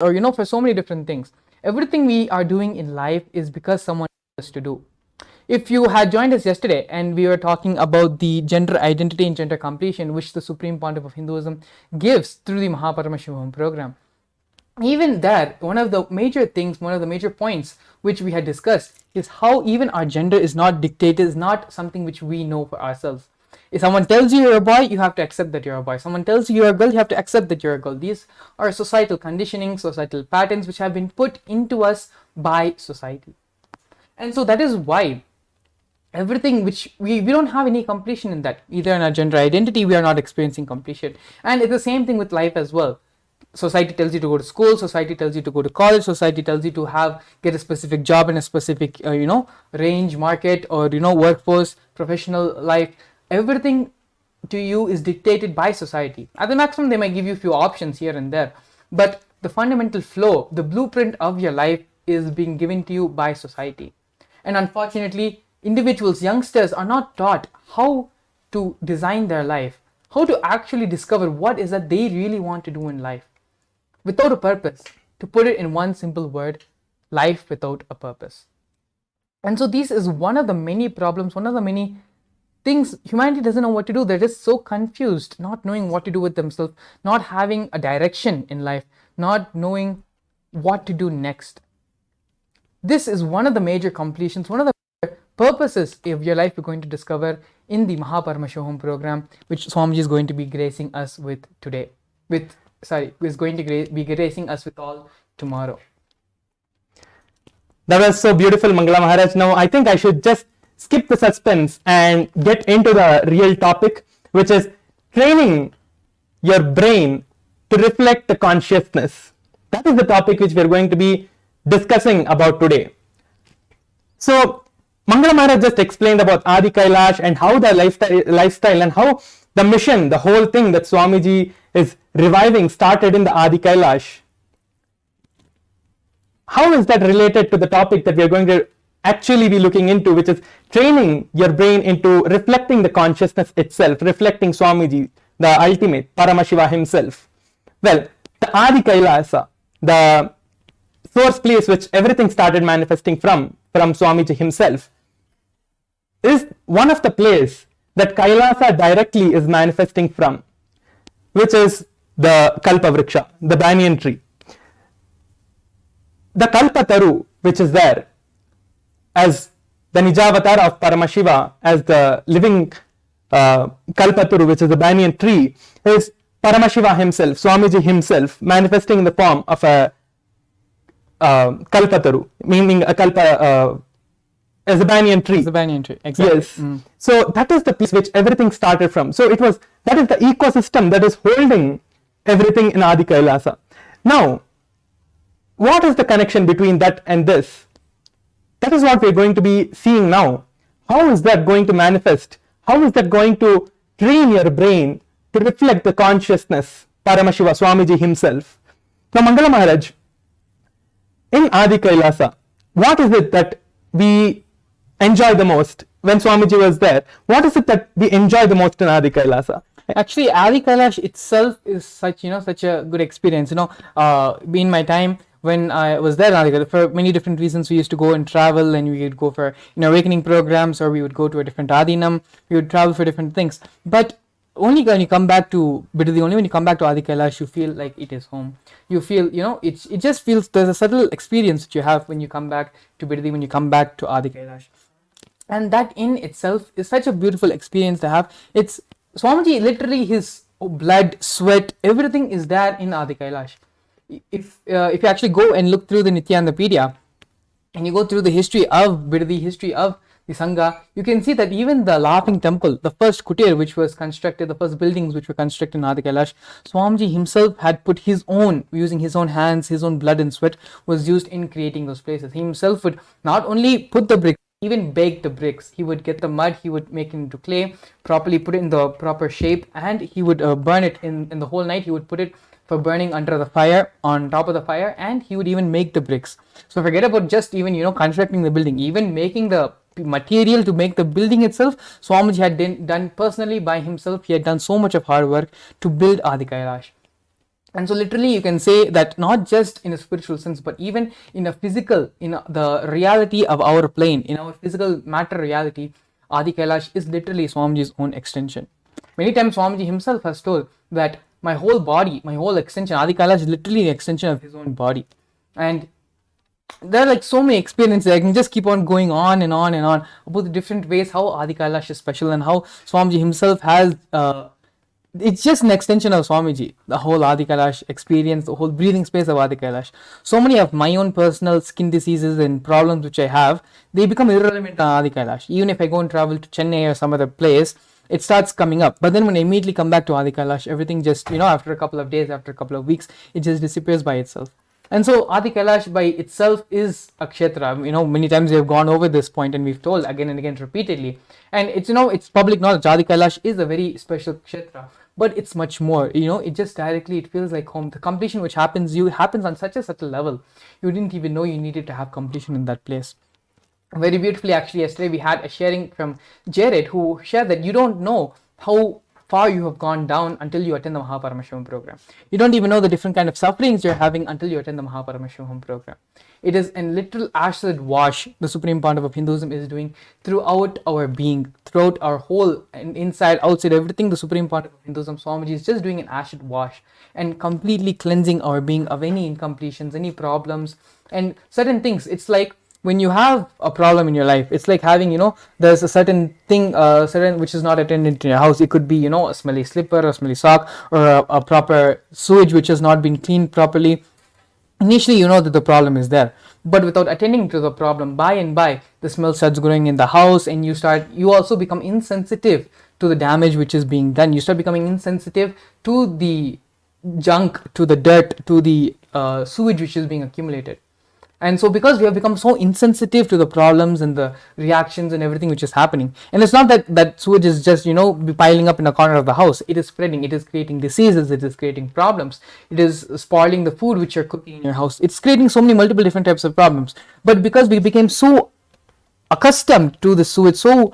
or for so many different things. Everything we are doing in life is because someone told us to do. If you had joined us yesterday and we were talking about the gender identity and gender completion, which the Supreme Pontiff of Hinduism gives through the Paramashivam program, even there, one of the major things, one of the major points which we had discussed is how even our gender is not dictated, is not something which we know for ourselves. If someone tells you you're a boy, you have to accept that you're a boy. Someone tells you you're a girl, you have to accept that you're a girl. These are societal conditioning, societal patterns which have been put into us by society. And so that is why everything which we don't have any completion in that. Either in our gender identity, we are not experiencing completion. And it's the same thing with life as well. Society tells you to go to school, society tells you to go to college, society tells you to get a specific job in a specific range, market, or workforce, professional life. Everything to you is dictated by society. At the maximum, they might give you a few options here and there, but the fundamental flow, the blueprint of your life is being given to you by society. And unfortunately, individuals, youngsters are not taught how to design their life, how to actually discover what is that they really want to do in life without a purpose. To put it in one simple word, life without a purpose. And so this is one of the many problems, one of the many things humanity doesn't know what to do. They're just so confused, not knowing what to do with themselves, not having a direction in life, not knowing what to do next. This is one of the major completions, one of the purposes of your life you're going to discover in the Paramashivam program, which Swamiji is going to be gracing us with today. Is going to be gracing us with all tomorrow. That was so beautiful, Mangala Maharaj. Now I think I should just skip the suspense and get into the real topic, which is training your brain to reflect the consciousness. That is the topic which we are going to be discussing about today. So Mangala Maharaj just explained about Adi Kailash and how the lifestyle and how the mission, the whole thing that Swamiji is reviving started in the Adi Kailash. How is that related to the topic that we are going to actually be looking into, which is training your brain into reflecting the consciousness itself, reflecting Swamiji, the ultimate, Paramashiva himself? Well, the Adi Kailasa, the source place which everything started manifesting from Swamiji himself, is one of the places that Kailasa directly is manifesting from, which is the Kalpa Vriksha, the banyan tree. The Kalpataru, which is there as the Nijavatar of Paramashiva, as the living Kalpataru, which is the banyan tree, is Paramashiva himself, Swamiji himself, manifesting in the form of a Kalpataru, meaning a Kalpa as a banyan tree. It's a banyan tree, exactly. Yes. So that is the place which everything started from. So that is the ecosystem that is holding everything in Adi Kailasa. Now, what is the connection between that and this? That is what we are going to be seeing now. How is that going to manifest? How is that going to train your brain to reflect the consciousness, Paramashiva, Swamiji himself? Now, Mangala Maharaj, in Adi Kailasa, what is it that we enjoy the most when Swamiji was there? What is it that we enjoy the most in Adi Kailasa? Actually, Adi Kailash itself is such a good experience. In my time when I was there in Adi Kailash, for many different reasons, we used to go and travel, and we would go for awakening programs, or we would go to a different Adinam. We would travel for different things. But only when you come back to Bidadi, only when you come back to Adi Kailash, you feel like it is home. You feel, it just feels, there's a subtle experience that you have when you come back to Bidadi, when you come back to Adi Kailash. And that in itself is such a beautiful experience to have. It's Swamiji, literally his blood, sweat, everything is there in Adi Kailash. If you actually go and look through the Nithyananda, and you go through the history of Bidadi, history of the Sangha, you can see that even the Laughing Temple, the first kutir which was constructed, the first buildings which were constructed in Adi Kailash, Swamiji himself had put his own, using his own hands, his own blood and sweat was used in creating those places. He himself would not only put the bricks, even bake the bricks. He would get the mud, he would make it into clay, properly put it in the proper shape, and he would burn it in the whole night. He would put it for burning under the fire, on top of the fire, and he would even make the bricks. So forget about just even constructing the building, even making the material to make the building itself, Swamiji had done personally by himself. He had done so much of hard work to build Adi Kailash. And so literally you can say that not just in a spiritual sense, but even in a physical, the reality of our plane, in our physical matter reality, Adi Kailash is literally Swamiji's own extension. Many times Swamiji himself has told that my whole body, my whole extension, Adi Kailash is literally an extension of his own body. And there are like so many experiences. I can just keep on going on and on and on about the different ways how Adi Kailash is special, and how Swamiji himself has it's just an extension of Swamiji, the whole Adi Kailash experience, the whole breathing space of Adi Kailash. So many of my own personal skin diseases and problems which I have, they become irrelevant on Adi Kailash. Even if I go and travel to Chennai or some other place, it starts coming up. But then when I immediately come back to Adi Kailash, everything just, after a couple of days, after a couple of weeks, it just disappears by itself. And so Adi Kailash by itself is a kshetra. Many times we have gone over this point and we've told again and again repeatedly. And it's, it's public knowledge. Adi Kailash is a very special kshetra. But it's much more, it just directly, it feels like home. The completion which happens on such a subtle level. You didn't even know you needed to have completion in that place. Very beautifully, actually, yesterday we had a sharing from Jared, who shared that you don't know how far you have gone down until you attend the Paramashivam program. You don't even know the different kind of sufferings you're having until you attend the Paramashivam program. It is a literal acid wash the Supreme Pontiff of Hinduism is doing throughout our being, throughout our whole, and inside, outside, everything. The Supreme Pontiff of Hinduism, Swamiji, is just doing an acid wash and completely cleansing our being of any incompletions, any problems, and certain things. It's like when you have a problem in your life, it's like having, there's a certain thing, certain which is not attended to your house. It could be, a smelly slipper, a smelly sock, or a proper sewage which has not been cleaned properly. Initially, you know that the problem is there, but without attending to the problem, by and by, the smell starts growing in the house, and you also become insensitive to the damage which is being done. You start becoming insensitive to the junk, to the dirt, to the sewage which is being accumulated. And so because we have become so insensitive to the problems and the reactions and everything which is happening, and it's not that sewage is just, be piling up in a corner of the house. It is spreading, it is creating diseases, it is creating problems, it is spoiling the food which you're cooking in your house. It's creating so many multiple different types of problems. But because we became so accustomed to the sewage, so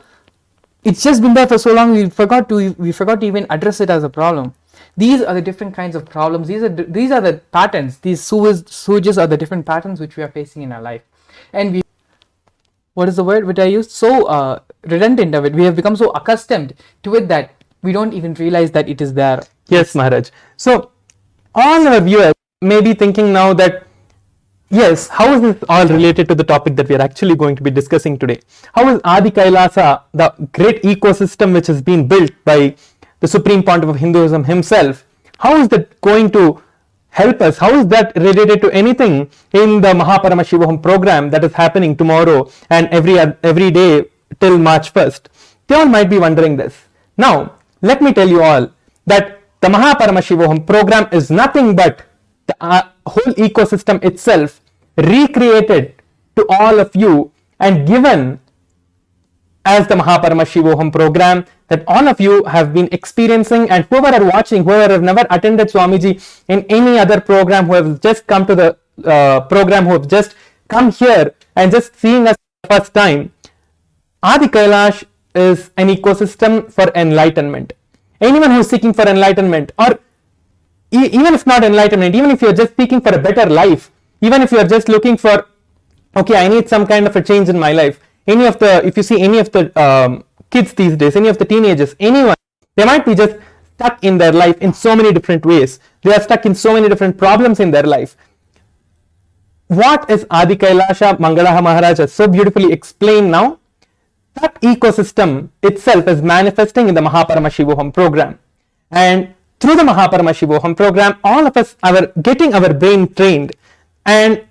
it's just been there for so long, we forgot to even address it as a problem. These are the different kinds of problems. These are the patterns. These sewages are the different patterns which we are facing in our life. And what is the word which I used? So redundant of it. We have become so accustomed to it that we don't even realize that it is there. Yes, Maharaj. So all our viewers may be thinking now that, yes, how is this all related to the topic that we are actually going to be discussing today? How is Adi Kailasa, the great ecosystem which has been built by the Supreme Pontiff of Hinduism himself, how is that going to help us? How is that related to anything in the Paramashivam program that is happening tomorrow and every day till March 1st? They all might be wondering this. Now, let me tell you all that the Paramashivam program is nothing but the whole ecosystem itself recreated to all of you and given as the Paramashivam program that all of you have been experiencing, and whoever are watching, whoever have never attended Swamiji in any other program, who have just come to the program, who have just come here and just seeing us for the first time, Adi Kailash is an ecosystem for enlightenment. Anyone who is seeking for enlightenment, or even if not enlightenment, even if you are just seeking for a better life, even if you are just looking for, okay, I need some kind of a change in my life. If you see any of the kids these days, any of the teenagers, anyone, they might be just stuck in their life in so many different ways. They are stuck in so many different problems in their life. What is Adi Kailasha? Mangalaha Maharaj has so beautifully explained now. That ecosystem itself is manifesting in the Paramashivam program. And through the Paramashivam program, all of us are getting our brain trained. And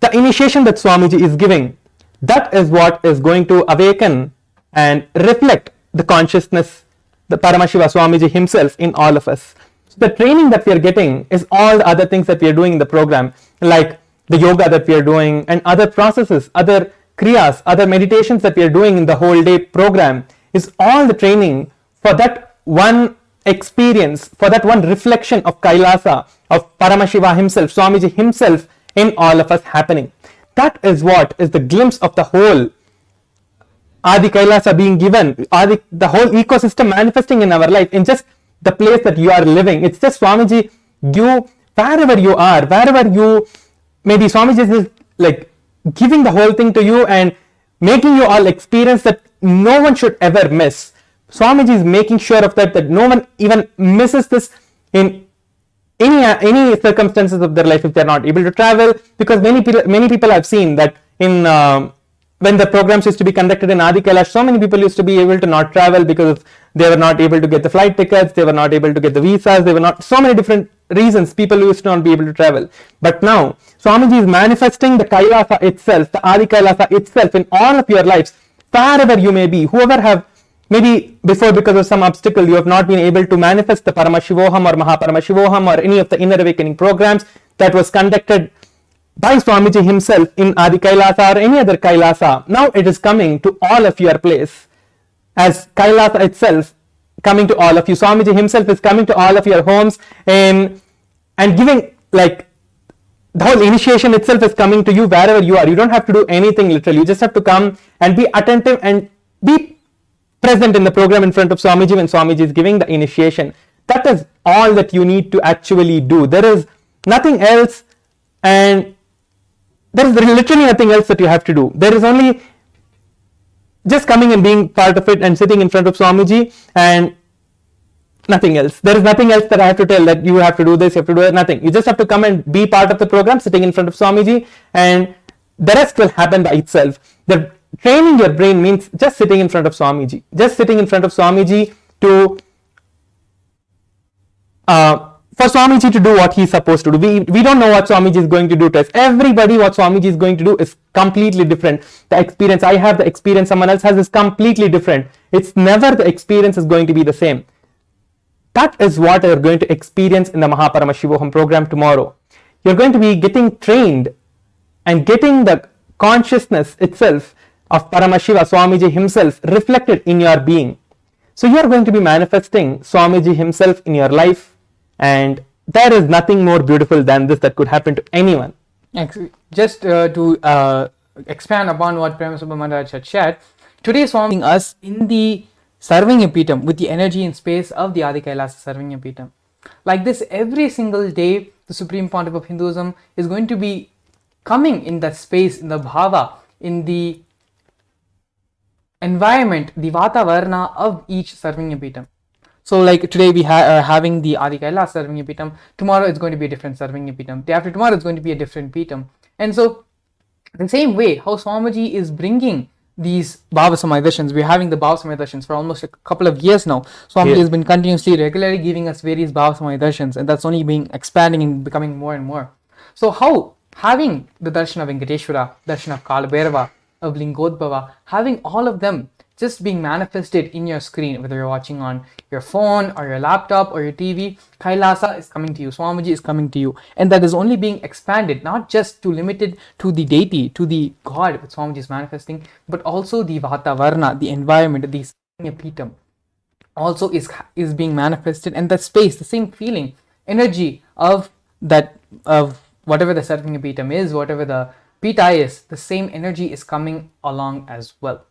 the initiation that Swamiji is giving, that is what is going to awaken and reflect the consciousness, the Paramashiva Swamiji himself in all of us. So the training that we are getting is all the other things that we are doing in the program, like the yoga that we are doing and other processes, other kriyas, other meditations that we are doing in the whole day program, is all the training for that one experience, for that one reflection of Kailasa, of Paramashiva himself, Swamiji himself in all of us happening. That is what is the glimpse of the whole Adi Kailasa being given, the whole ecosystem manifesting in our life, in just the place that you are living. It's just Swamiji you, wherever you are, wherever you, maybe Swamiji is like giving the whole thing to you and making you all experience that no one should ever miss. Swamiji is making sure of that no one even misses this in any circumstances of their life if they're not able to travel, because many people I've seen that in when the programs used to be conducted in Adi Kailash, so many people used to be able to not travel because they were not able to get the flight tickets, they were not able to get the visas, they were not, so many different reasons people used to not be able to travel. But now Swamiji is manifesting the Kailasa itself, the Adi Kailasa itself in all of your lives, wherever you may be, whoever have maybe before because of some obstacle you have not been able to manifest the Paramashivoham or Mahaparamashivoham or any of the inner awakening programs that was conducted by Swamiji himself in Adi Kailasa or any other Kailasa. Now it is coming to all of your place as Kailasa itself coming to all of you. Swamiji himself is coming to all of your homes and giving, like, the whole initiation itself is coming to you wherever you are. You don't have to do anything literally. You just have to come and be attentive and be present in the program in front of Swamiji when Swamiji is giving the initiation. That is all that you need to actually do. There is nothing else, and there is literally nothing else that you have to do. There is only just coming and being part of it and sitting in front of Swamiji and nothing else. There is nothing else that I have to tell that you have to do this, you have to do that, nothing. You just have to come and be part of the program, sitting in front of Swamiji, and the rest will happen by itself. The training your brain means just sitting in front of Swamiji. Just sitting in front of Swamiji to for Swamiji to do what he's supposed to do. We don't know what Swamiji is going to do to us. Everybody, what Swamiji is going to do is completely different. The experience I have, the experience someone else has is completely different. It's never the experience is going to be the same. That is what you're going to experience in the Mahaparamashivoham program tomorrow. You're going to be getting trained and getting the consciousness itself of Paramashiva, Swamiji himself, reflected in your being. So you're going to be manifesting Swamiji himself in your life, and there is nothing more beautiful than this that could happen to anyone. Just to expand upon what Paramashivam Maharaj had shared, today Swami is us in the Sarvanya Pitam with the energy and space of the Adi Kailasa Sarvanya Pitam. Like this, every single day, the Supreme Pontiff of Hinduism is going to be coming in that space, in the bhava, in the environment, the Vatavarna of each Sarvanya Pitam. So like today we are having the Adi Kailasa Sarvanya Pitam, tomorrow it's going to be a different Sarvanya Pitam, day after tomorrow it's going to be a different Pitam. And so the same way how Swamiji is bringing these Bhava Samadhi, we're having the Bhava Samadhi for almost a couple of years now. Swamiji has been continuously, regularly giving us various Bhava Samadhi, and that's only being expanding and becoming more and more. So how having the darshan of Venkateshwara, darshan of Kalabhairava, of Lingodbhava, having all of them just being manifested in your screen, whether you're watching on your phone or your laptop or your TV, Kailasa is coming to you, Swamiji is coming to you, and that is only being expanded, not just to limited to the deity, to the God which Swamiji is manifesting, but also the Vatavarna, the environment, the Pitam also is being manifested, and that space, the same feeling, energy of that, of whatever the Sarvanya Pitam is, whatever the Pita is, the same energy is coming along as well.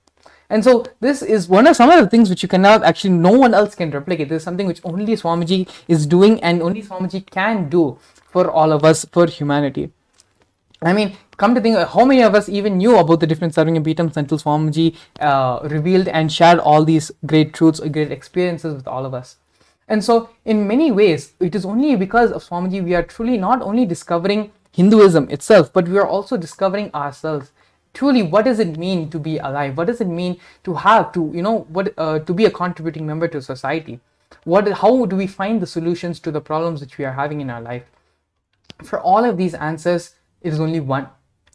And so this is some of the things which you cannot actually, no one else can replicate. This is something which only Swamiji is doing, and only Swamiji can do for all of us, for humanity. I mean, come to think, how many of us even knew about the different Sarvanya Pitams until Swamiji revealed and shared all these great truths, great experiences with all of us. And so in many ways, it is only because of Swamiji we are truly not only discovering Hinduism itself, but we are also discovering ourselves. Truly, what does it mean to be alive? What does it mean to have to, to be a contributing member to society? How do we find the solutions to the problems which we are having in our life? For all of these answers, it is only one: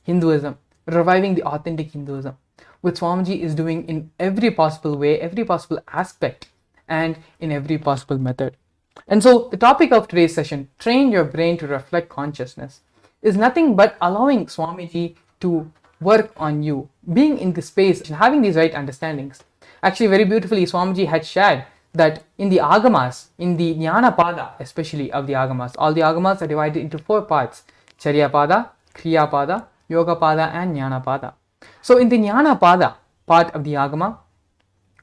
Hinduism, reviving the authentic Hinduism, which Swamiji is doing in every possible way, every possible aspect, and in every possible method. And so the topic of today's session, train your brain to reflect consciousness, is nothing but allowing Swamiji to work on you, being in the space and having these right understandings. Actually, very beautifully, Swamiji had shared that in the Agamas, in the Jnana Pada, especially of the Agamas, all the Agamas are divided into 4 parts: Charya Pada, Kriya Pada, Yoga Pada, and Jnana Pada. So in the Jnana Pada part of the Agama,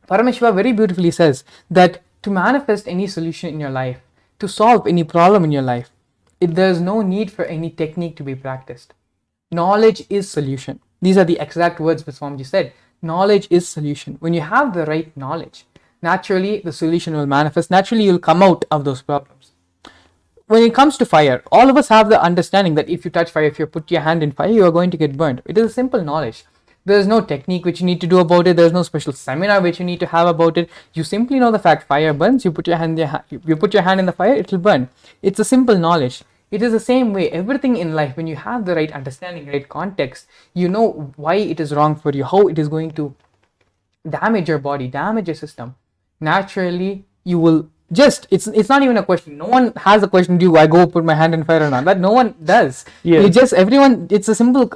Paramashiva very beautifully says that to manifest any solution in your life, to solve any problem in your life, There's no need for any technique to be practiced. Knowledge is solution. These are the exact words that Swamiji said. Knowledge is solution. When you have the right knowledge, naturally the solution will manifest. Naturally you'll come out of those problems. When it comes to fire, all of us have the understanding that if you touch fire, if you put your hand in fire, you are going to get burned. It is a simple knowledge. There is no technique which you need to do about it. There is no special seminar which you need to have about it. You simply know the fact fire burns. You put your hand in the fire, it will burn. It's a simple knowledge. It is the same way. Everything in life, when you have the right understanding, right context, you know why it is wrong for you, how it is going to damage your body, damage your system. Naturally, you will just, it's not even a question. No one has a question, do I go put my hand in fire or not? That no one does. Yes. Everyone, it's a simple,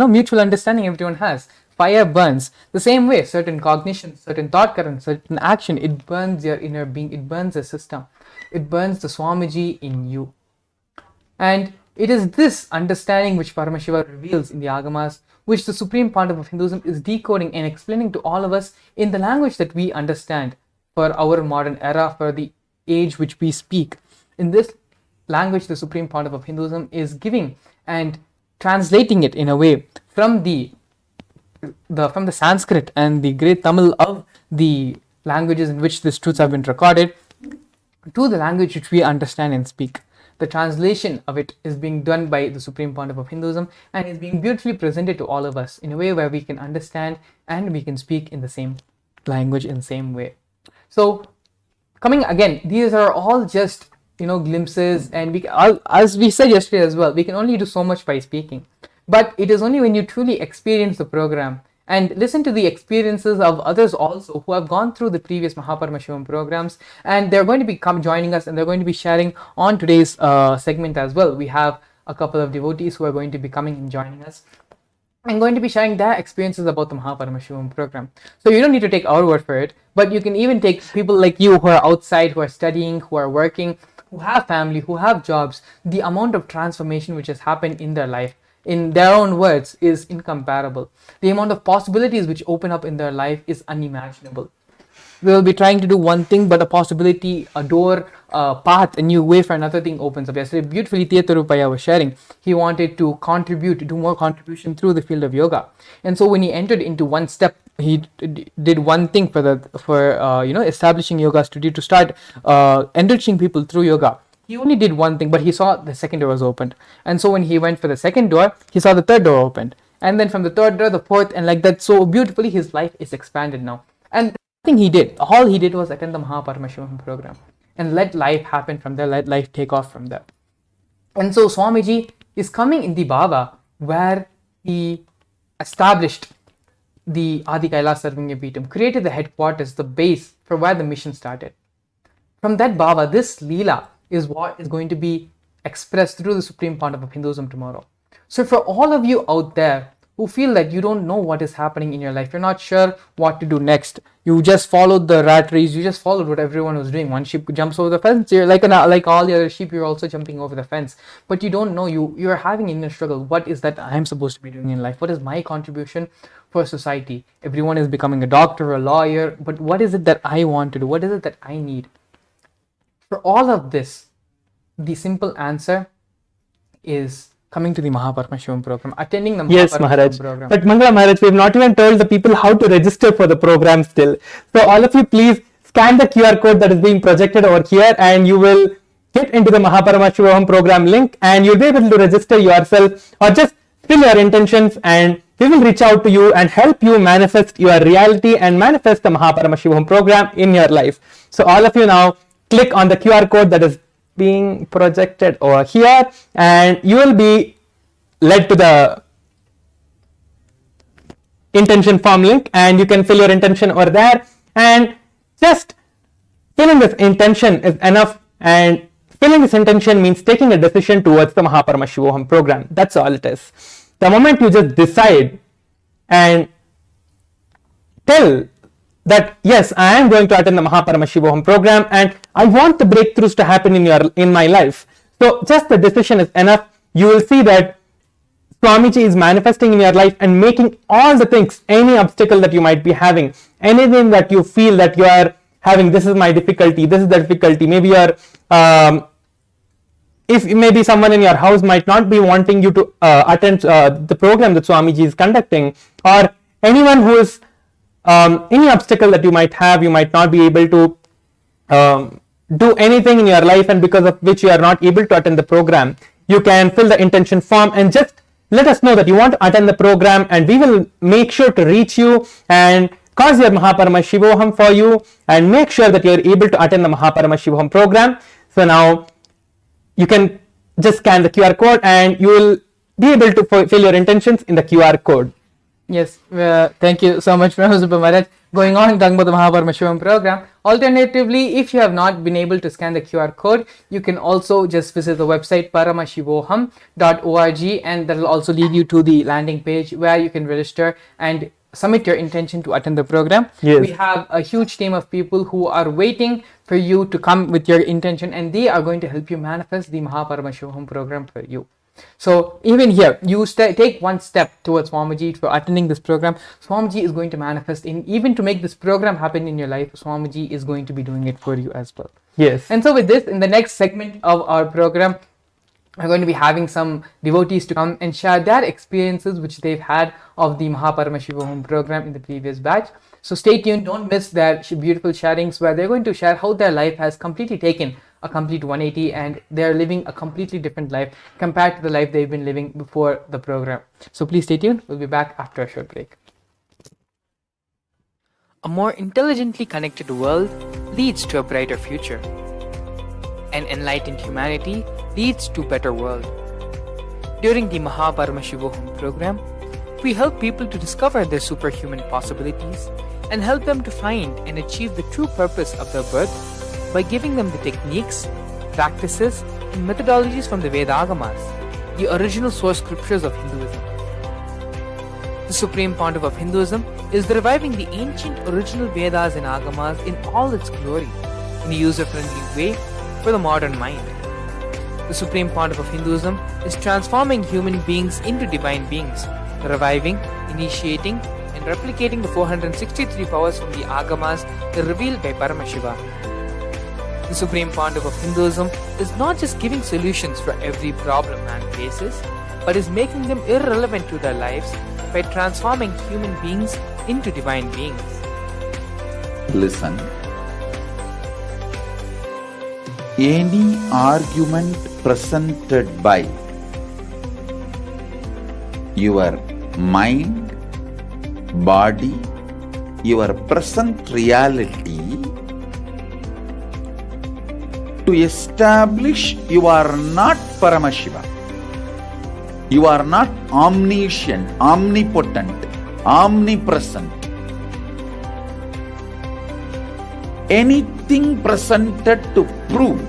mutual understanding everyone has. Fire burns. The same way, certain cognition, certain thought current, certain action, it burns your inner being, it burns the system. It burns the Swamiji in you. And it is this understanding which Paramashiva reveals in the Agamas, which the Supreme Pontiff of Hinduism is decoding and explaining to all of us in the language that we understand for our modern era, for the age which we speak. In this language, the Supreme Pontiff of Hinduism is giving and translating it in a way from the Sanskrit and the great Tamil of the languages in which these truths have been recorded to the language which we understand and speak. The translation of it is being done by the Supreme Pontiff of Hinduism and is being beautifully presented to all of us in a way where we can understand and we can speak in the same language in the same way. So coming again, these are all just glimpses, and as we said yesterday as well, we can only do so much by speaking. But it is only when you truly experience the program and listen to the experiences of others also who have gone through the previous Paramashivam programs, and they're going to be joining us, and they're going to be sharing on today's segment as well. We have a couple of devotees who are going to be coming and joining us and going to be sharing their experiences about the Paramashivam program. So you don't need to take our word for it, but you can even take people like you who are outside, who are studying, who are working, who have family, who have jobs. The amount of transformation which has happened in their life, in their own words, is incomparable. The amount of possibilities which open up in their life is unimaginable. We will be trying to do one thing, but a possibility, a door, a path, a new way for another thing opens up. Yesterday, beautifully, Tirupaya was sharing. He wanted to do more contribution through the field of yoga. And so when he entered into one step, he did one thing for establishing yoga studio to start enriching people through yoga. He only did one thing, but he saw the second door was opened. And so when he went for the second door, he saw the third door opened. And then from the third door, the fourth, and like that, so beautifully, his life is expanded now. And nothing he did. All he did was attend the Paramashivam program and let life happen from there, let life take off from there. And so Swamiji is coming in the Bhava where he established the Adi Kailasa Sarvanya Peetham, created the headquarters, the base for where the mission started. From that Bhava, this Leela is what is going to be expressed through the Supreme Pontiff of Hinduism tomorrow. So for all of you out there who feel that you don't know what is happening in your life, you're not sure what to do next, you just followed the rat race, you just followed what everyone was doing. One sheep jumps over the fence, you're like all the other sheep, you're also jumping over the fence, but you don't know, you're having an inner struggle. What is that I'm supposed to be doing in life? What is my contribution for society? Everyone is becoming a doctor, a lawyer, but what is it that I want to do? What is it that I need? For all of this, the simple answer is coming to the Paramashivam program, attending the Paramashivam program. But Mangala Maharaj, we have not even told the people how to register for the program still. So all of you, please scan the QR code that is being projected over here, and you will get into the Paramashivam program link, and you'll be able to register yourself or just fill your intentions, and we will reach out to you and help you manifest your reality and manifest the Paramashivam program in your life. So all of you now click on the QR code that is being projected over here, and you will be led to the intention form link, and you can fill your intention over there, and just filling this intention is enough. And filling this intention means taking a decision towards the Paramashivam program. That's all it is. The moment you just decide and tell that yes, I am going to attend the Paramashivam program and I want the breakthroughs to happen in my life. So just the decision is enough. You will see that Swamiji is manifesting in your life and making all the things, any obstacle that you might be having, anything that you feel that you are having, this is my difficulty, this is the difficulty, maybe you're if maybe someone in your house might not be wanting you to attend the program that Swamiji is conducting, or anyone who is any obstacle that you might have, you might not be able to do anything in your life, and because of which you are not able to attend the program, you can fill the intention form and just let us know that you want to attend the program, and we will make sure to reach you and cause your Paramashivam for you and make sure that you are able to attend the Paramashivam program. So now you can just scan the QR code and you will be able to fill your intentions in the QR code. Yes, thank you so much, Professor Maharaj. Going on talking about the Paramashivam program. Alternatively, if you have not been able to scan the QR code, you can also just visit the website paramashivoham.org, and that will also lead you to the landing page where you can register and submit your intention to attend the program. Yes. We have a huge team of people who are waiting for you to come with your intention, and they are going to help you manifest the Paramashivam program for you. So even here, you take one step towards Swamiji for attending this program. Swamiji is going to manifest even to make this program happen in your life. Swamiji is going to be doing it for you as well. Yes. And so with this, in the next segment of our program, we're going to be having some devotees to come and share their experiences which they've had of the Paramashivam program in the previous batch. So stay tuned, don't miss their beautiful sharings where they're going to share how their life has completely taken a complete 180 and they're living a completely different life compared to the life they've been living before the program. So please stay tuned, we'll be back after a short break. A more intelligently connected world leads to a brighter future. An enlightened humanity leads to a better world. During the Paramashivam program, we help people to discover their superhuman possibilities and help them to find and achieve the true purpose of their birth by giving them the techniques, practices, and methodologies from the Vedagamas, the original source scriptures of Hinduism. The Supreme Pontiff of Hinduism is reviving the ancient original Vedas and Agamas in all its glory, in a user-friendly way for the modern mind. The Supreme Pontiff of Hinduism is transforming human beings into divine beings, reviving, initiating, and replicating the 463 powers from the Agamas revealed by Paramashiva. The Supreme Pontiff of Hinduism is not just giving solutions for every problem man faces, but is making them irrelevant to their lives by transforming human beings into divine beings. Listen. Any argument presented by your mind, body, your present reality to establish you are not Paramashiva, you are not omniscient, omnipotent, omnipresent. Anything presented to prove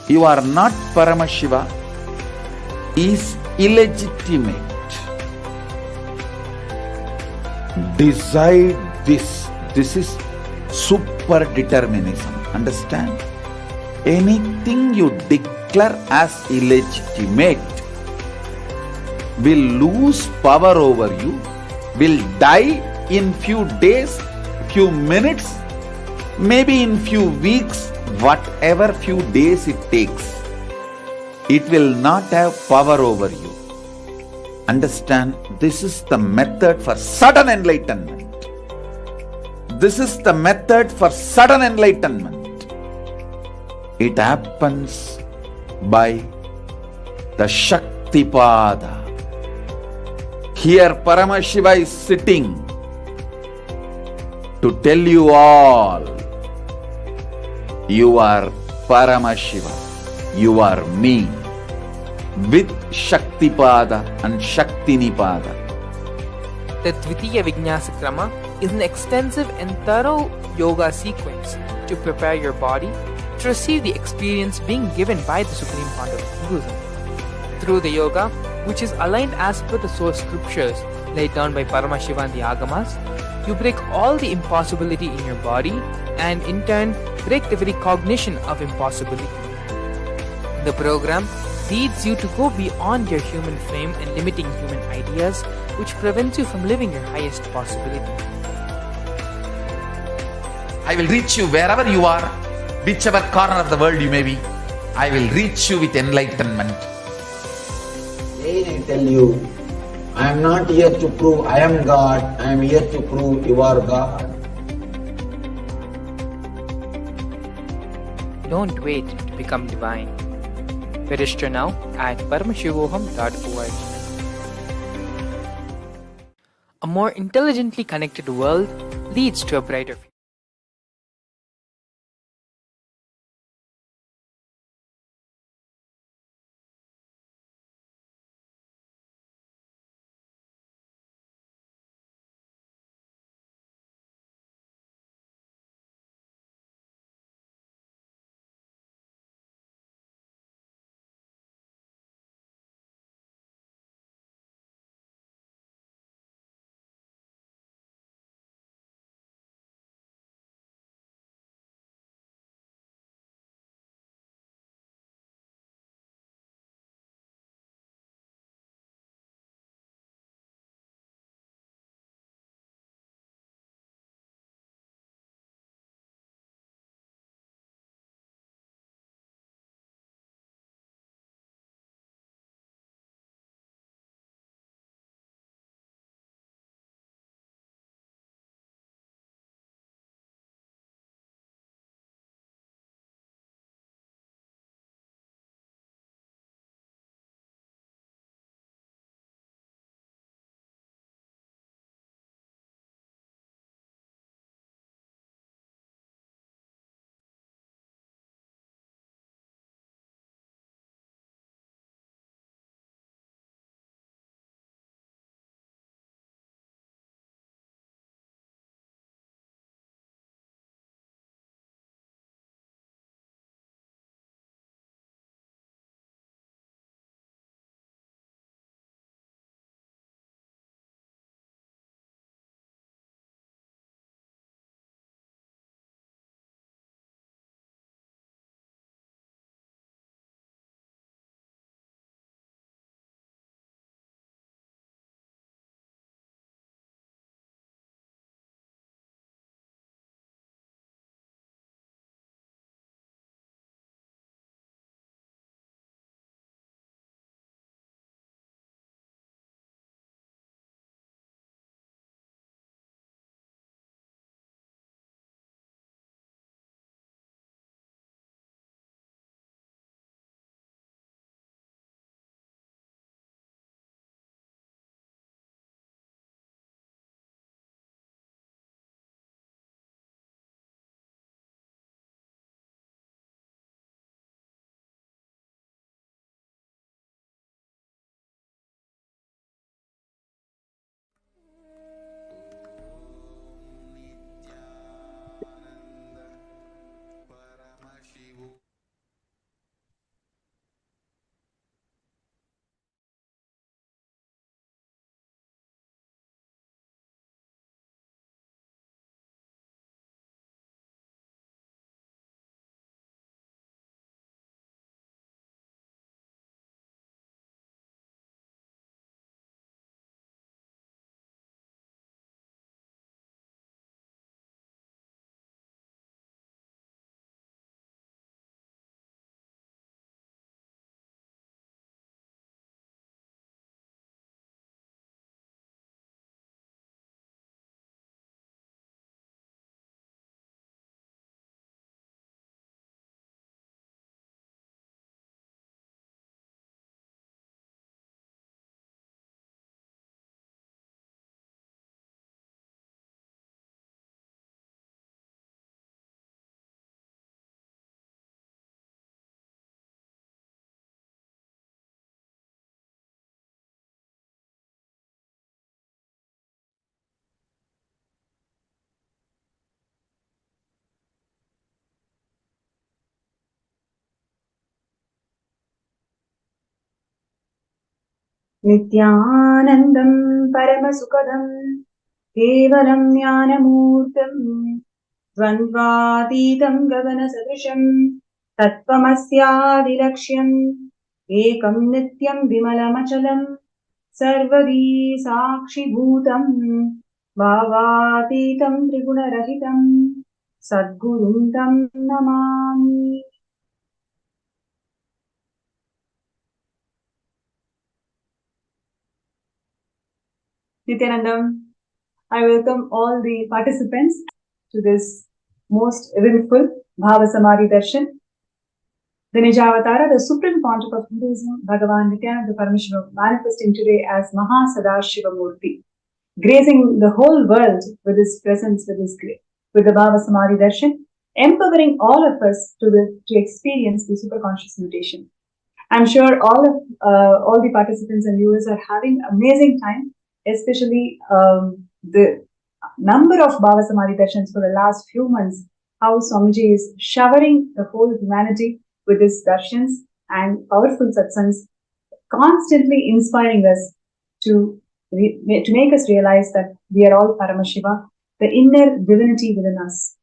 you are not Paramashiva is illegitimate. Decide this. This is super determinism. Understand? Anything you declare as illegitimate will lose power over you, will die in few days, few minutes, maybe in few weeks, whatever few days it takes. It will not have power over you. Understand? This is the method for sudden enlightenment. This is the method for sudden enlightenment. It happens by the Shaktipada. Here Paramashiva is sitting to tell you all, you are Paramashiva, you are me, with Shaktipada and Shaktinipada. The Dvitiya Vijnasa Krama is an extensive and thorough yoga sequence to prepare your body to receive the experience being given by the Supreme Pontiff of Hinduism. Through the yoga, which is aligned as per the source scriptures laid down by Paramashiva and the Agamas, you break all the impossibility in your body and in turn break the very cognition of impossibility. The program leads you to go beyond your human frame and limiting human ideas, which prevents you from living your highest possibility. I will reach you wherever you are, whichever corner of the world you may be. I will reach you with enlightenment. Again I tell you, I am not here to prove I am God, I am here to prove you are God. Don't wait to become divine. Register now at paramashivoham.org. A more intelligently connected world leads to a brighter future. नित्यानन्दं परमसुखदं केवलं ज्ञानमूर्तं द्वन्द्वातीतं गगनसदृशं तत्त्वमस्यादिलक्ष्यम् एकं नित्यं विमलमचलं सर्वदी साक्षिभूतं भावातीतं त्रिगुणरहितं सद्गुरुं तं Namami. Nithyananda, I welcome all the participants to this most eventful Bhava Samadhi Darshan. The Nijavatara, the supreme pontiff of Hinduism, Bhagavan Nithyananda Paramashivam, manifesting today as Maha Sadashiva Murti, gracing the whole world with his presence, with the Bhava Samadhi Darshan, empowering all of us to experience the superconscious mutation. I'm sure all the participants and viewers are having amazing time, especially the number of Bhava Samadhi Darshans for the last few months, how Swamiji is showering the whole humanity with his darshans and powerful satsangs, constantly inspiring us to make us realize that we are all Paramashiva, the inner divinity within us.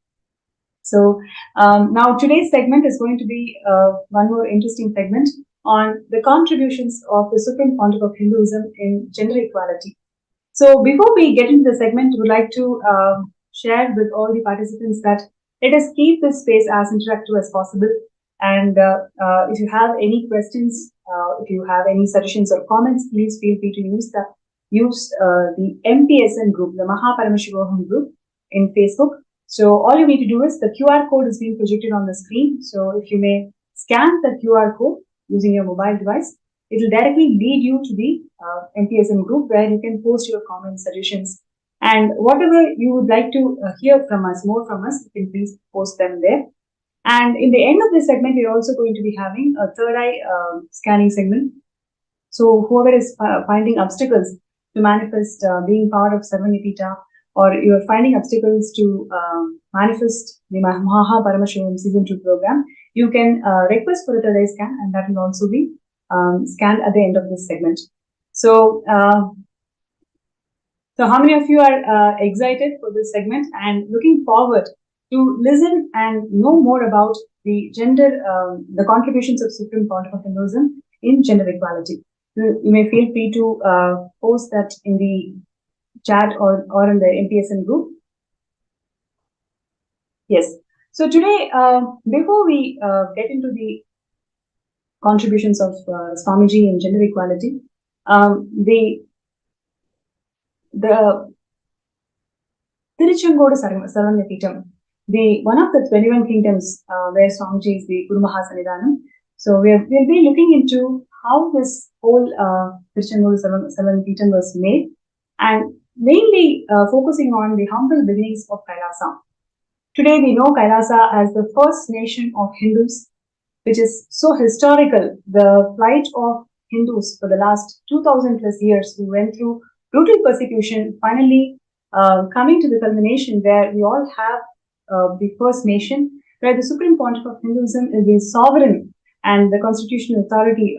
So now today's segment is going to be one more interesting segment on the contributions of the Supreme Pontiff of Hinduism in gender equality. So before we get into the segment, we would like to share with all the participants that let us keep this space as interactive as possible. And if you have any questions, if you have any suggestions or comments, please feel free to use the MPSN group, the Paramashivam group in Facebook. So all you need to do is the QR code is being projected on the screen. So if you may scan the QR code using your mobile device, it will directly lead you to the MPSN group where you can post your comments, suggestions, and whatever you would like to hear from us, more from us, you can please post them there. And in the end of this segment, we're also going to be having a third eye scanning segment. So whoever is finding obstacles to manifest being part of Sarvanipita, or you're finding obstacles to manifest the Maha Paramashivam Season 2 program, you can request for a third eye scan, and that will also be scanned at the end of this segment. So, so how many of you are excited for this segment and looking forward to listen and know more about the the contributions of Supreme Pontiff of Hinduism in gender equality? You may feel free to post that in the chat or in the MPSN group. Yes. So today, before we get into the contributions of Swamiji in gender equality, the Tiruchengodu Sarvanyapitam, one of the 21 kingdoms where Swamiji is the Guru Mahasanidhanam. So we'll be looking into how this whole Tiruchengodu Sarvanyapitam was made, and mainly focusing on the humble beginnings of Kailasa. Today we know Kailasa as the first nation of Hindus, which is so historical. The plight of Hindus for the last 2000 plus years who went through brutal persecution, finally coming to the culmination where we all have the first nation, where the Supreme Pontiff of Hinduism is the sovereign and the constitutional authority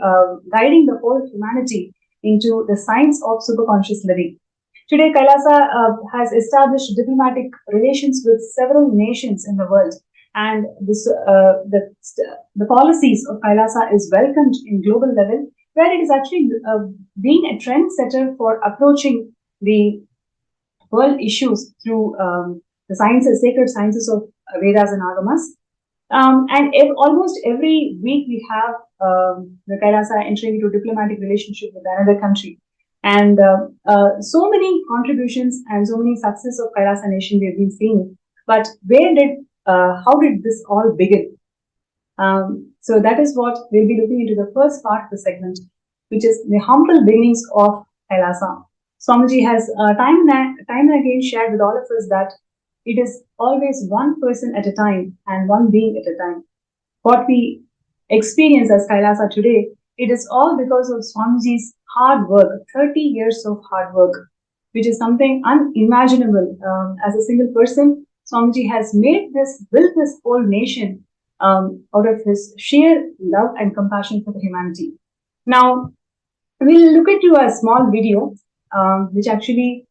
guiding the whole humanity into the science of superconscious living. Today, Kailasa has established diplomatic relations with several nations in the world, and this, the policies of Kailasa is welcomed in global level, where it is actually being a trendsetter for approaching the world issues through the sciences, sacred sciences of Vedas and Agamas. And almost every week we have the Kailasa entering into diplomatic relationship with another country. And so many contributions and so many success of Kailasa nation we have been seeing. But how did this all begin? So that is what we'll be looking into the first part of the segment, which is the humble beginnings of Kailasa. Swamiji has time and again shared with all of us that it is always one person at a time and one being at a time. What we experience as Kailasa today, it is all because of Swamiji's hard work, 30 years of hard work, which is something unimaginable. As a single person, Swamiji has built this whole nation out of his sheer love and compassion for the humanity. Now, we'll look into a small video which actually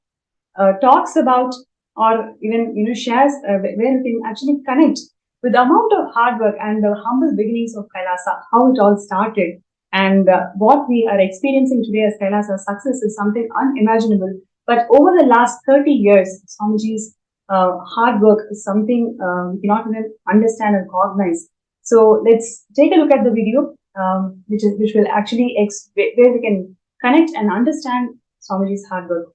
talks about, or even shares where you can actually connect with the amount of hard work and the humble beginnings of Kailasa, how it all started, and what we are experiencing today as Kailasa's success is something unimaginable. But over the last 30 years, Swamiji's hard work is something we cannot even understand and recognize. So let's take a look at the video, which will actually where we can connect and understand Swamiji's hard work.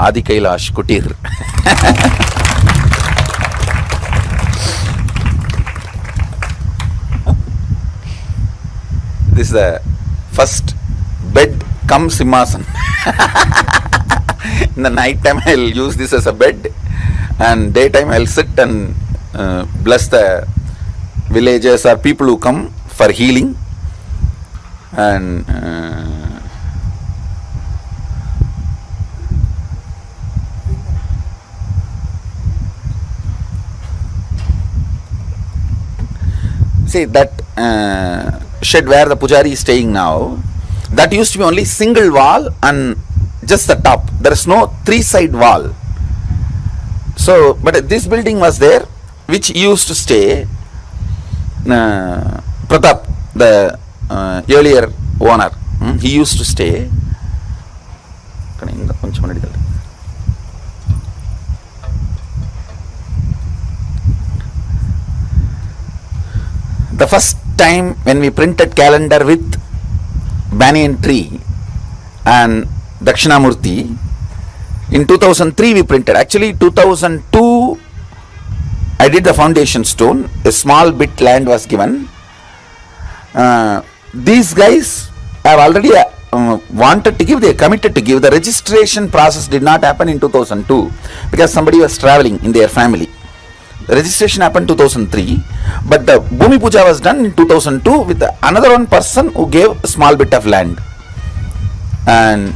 Adi Kailash Kutir. This is the first bed cum simhasan. In the night time I'll use this as a bed, and daytime I'll sit and bless the villagers or people who come for healing. And see that shed where the pujari is staying now, that used to be only single wall and just the top. There is no three-side wall. So, but this building was there, which used to stay Pratap, the earlier owner. He used to stay. The first time when we printed calendar with banyan tree and Dakshinamurti, in 2003 we printed. Actually 2002 I did the foundation stone. A small bit land was given. These guys have already wanted to give, they committed to give. The registration process did not happen in 2002 because somebody was traveling in their family. The registration happened 2003, but the Bhumi Puja was done in 2002 with another one person who gave a small bit of land. And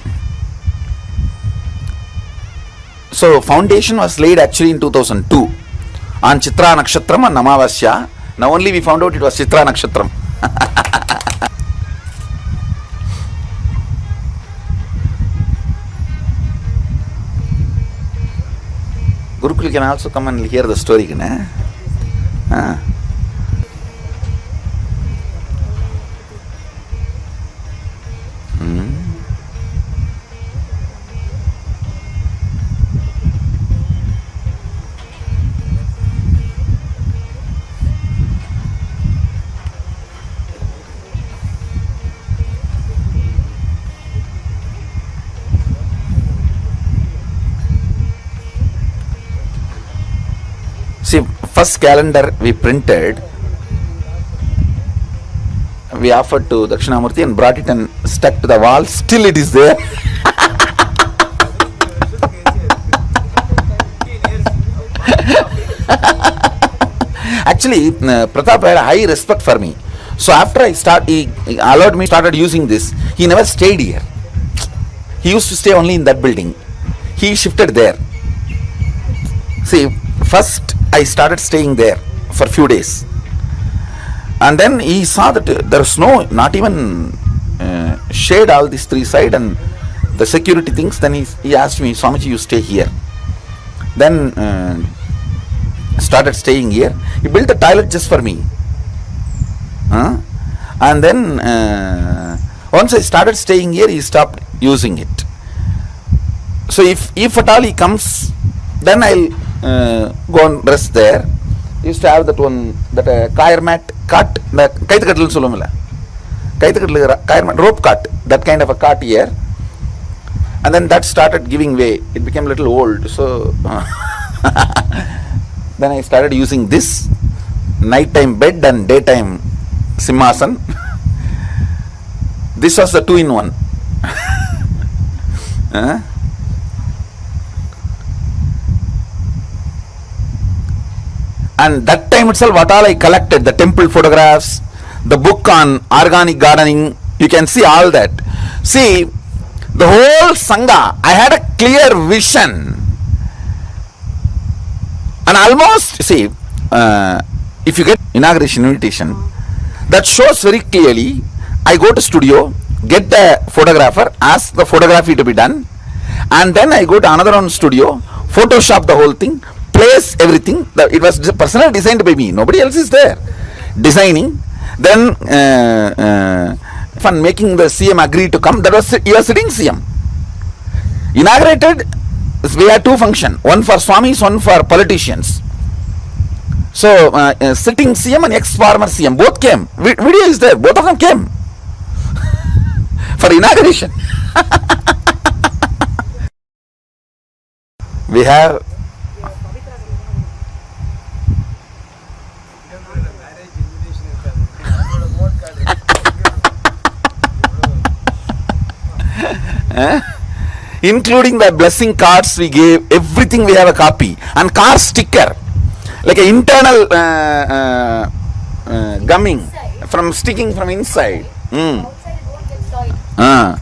so foundation was laid actually in 2002 on Chitra Nakshatram and Namavasya. Now only we found out it was Chitra Nakshatram. Gurukul can also come and hear the story. See, first calendar we printed, we offered to Dakshinamurti and brought it and stuck to the wall. Still it is there. Actually, Pratap had a high respect for me. So after he allowed me, started using this. He never stayed here. He used to stay only in that building. He shifted there. See, first I started staying there for a few days, and then he saw that there's not even shade all these three side and the security things. Then he asked me, Swamiji, you stay here. Then started staying here. He built a toilet just for me, and then once I started staying here, he stopped using it. So if at all he comes, then I'll go and rest there. Used to have that one, that kayar mat cart, that kaithakattal solumilla, kayar mat rope cart, that kind of a cart here. And then that started giving way. It became a little old. So then I started using this nighttime bed and daytime simhasan. This was the 2-in-1. And that time itself, what all I collected, the temple photographs, the book on organic gardening, you can see all that. See, the whole Sangha, I had a clear vision. And almost, see, if you get inauguration invitation, that shows very clearly, I go to studio, get the photographer, ask the photography to be done, and then I go to another one studio, Photoshop the whole thing, place everything. It was personally designed by me. Nobody else is there. Designing. Then making the CM agree to come. That was, you are sitting CM. Inaugurated, we had 2 functions. One for Swamis, one for politicians. So sitting CM and ex-former CM both came. Video is there. Both of them came for inauguration. We have including the blessing cards we gave, everything we have a copy, and car sticker, like an internal gumming from sticking from inside. Ah.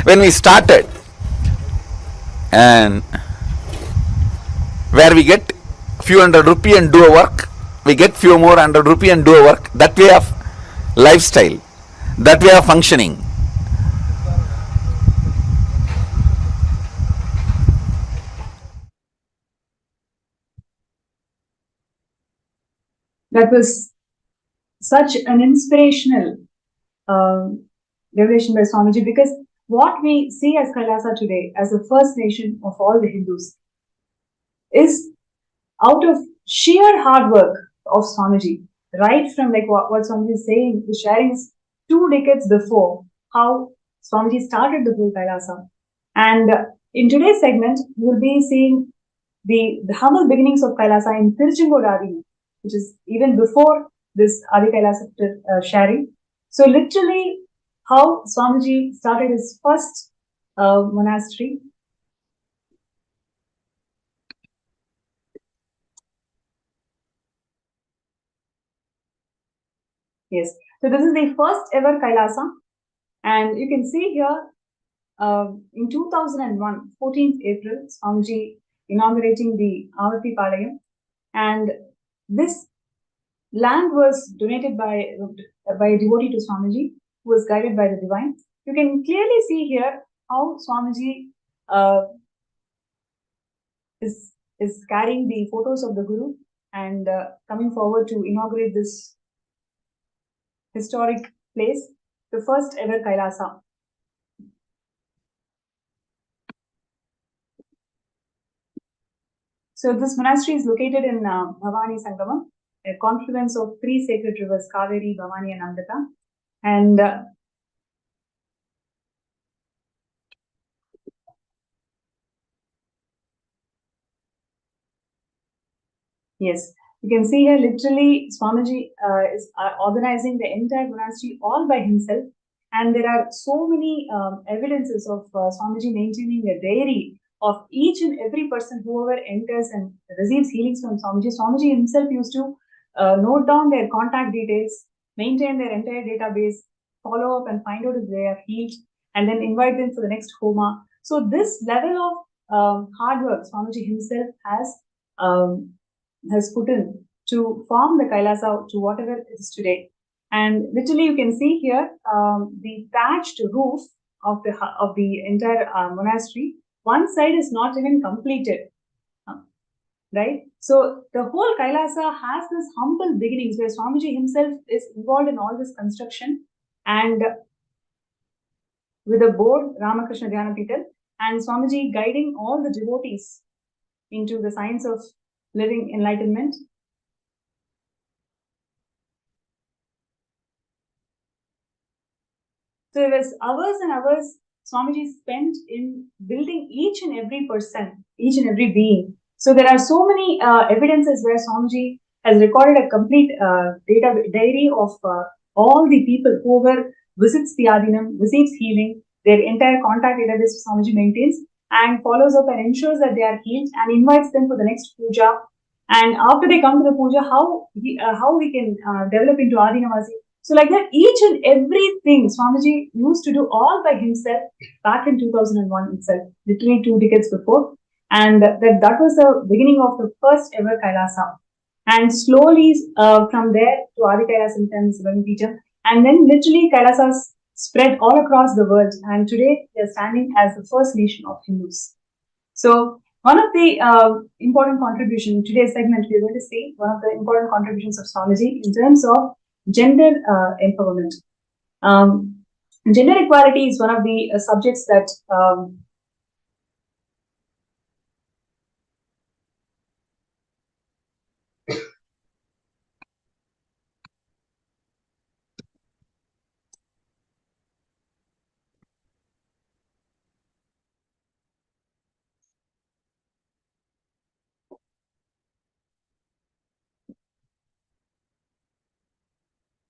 When we started, and where we get few hundred rupee and do a work, we get few more hundred rupee and do a work. That way of lifestyle, that way of functioning. That was such an inspirational revelation by Swamiji, because what we see as Kailasa today, as the first nation of all the Hindus, is out of sheer hard work of Swamiji. Right from like what Swamiji is saying, the sharing is 2 decades before how Swamiji started the whole Kailasa. And in today's segment, we will be seeing the humble beginnings of Kailasa in Tiruchengodu Adi, which is even before this Adi Kailasa sharing. So literally how Swamiji started his first monastery. Yes, so this is the first ever Kailasa, and you can see here in 2001, 14th April, Swamiji inaugurating the Avati Palayam, and this land was donated by a devotee to Swamiji, who was guided by the divine. You can clearly see here how Swamiji is carrying the photos of the Guru and coming forward to inaugurate this historic place, the first ever Kailasa. So this monastery is located in Bhavani Sangamam, a confluence of 3 sacred rivers, Kaveri, Bhavani and Amrita. And yes, you can see here literally Swamiji is organizing the entire monastery all by himself. And there are so many evidences of Swamiji maintaining a diary of each and every person, whoever enters and receives healings from Swamiji. Swamiji himself used to note down their contact details, maintain their entire database, follow up and find out if they are healed, and then invite them for the next Homa. So this level of hard work Swamiji himself has put in to form the Kailasa to whatever it is today. And literally, you can see here the thatched roof of the entire monastery. One side is not even completed, right? So the whole Kailasa has this humble beginnings where Swamiji himself is involved in all this construction, and with a board, Ramakrishna Dhyana Petal, and Swamiji guiding all the devotees into the science of living enlightenment. So it was hours and hours Swamiji spent in building each and every person, each and every being. So there are so many evidences where Swamiji has recorded a complete diary of all the people whoever visits the Adinam, receives healing, their entire contact database Swamiji maintains and follows up and ensures that they are healed and invites them for the next puja. And after they come to the puja, how we can develop into Adinamasi. So like that, each and everything Swamiji used to do all by himself back in 2001 itself, literally 2 decades before. And that was the beginning of the first ever Kailasa. And slowly from there to Adi Kailasa in 10 Peter. And then literally Kailasas spread all across the world. And today they are standing as the first nation of Hindus. So one of the important contributions in today's segment, we are going to see one of the important contributions of Swamiji in terms of gender empowerment. Gender equality is one of the subjects that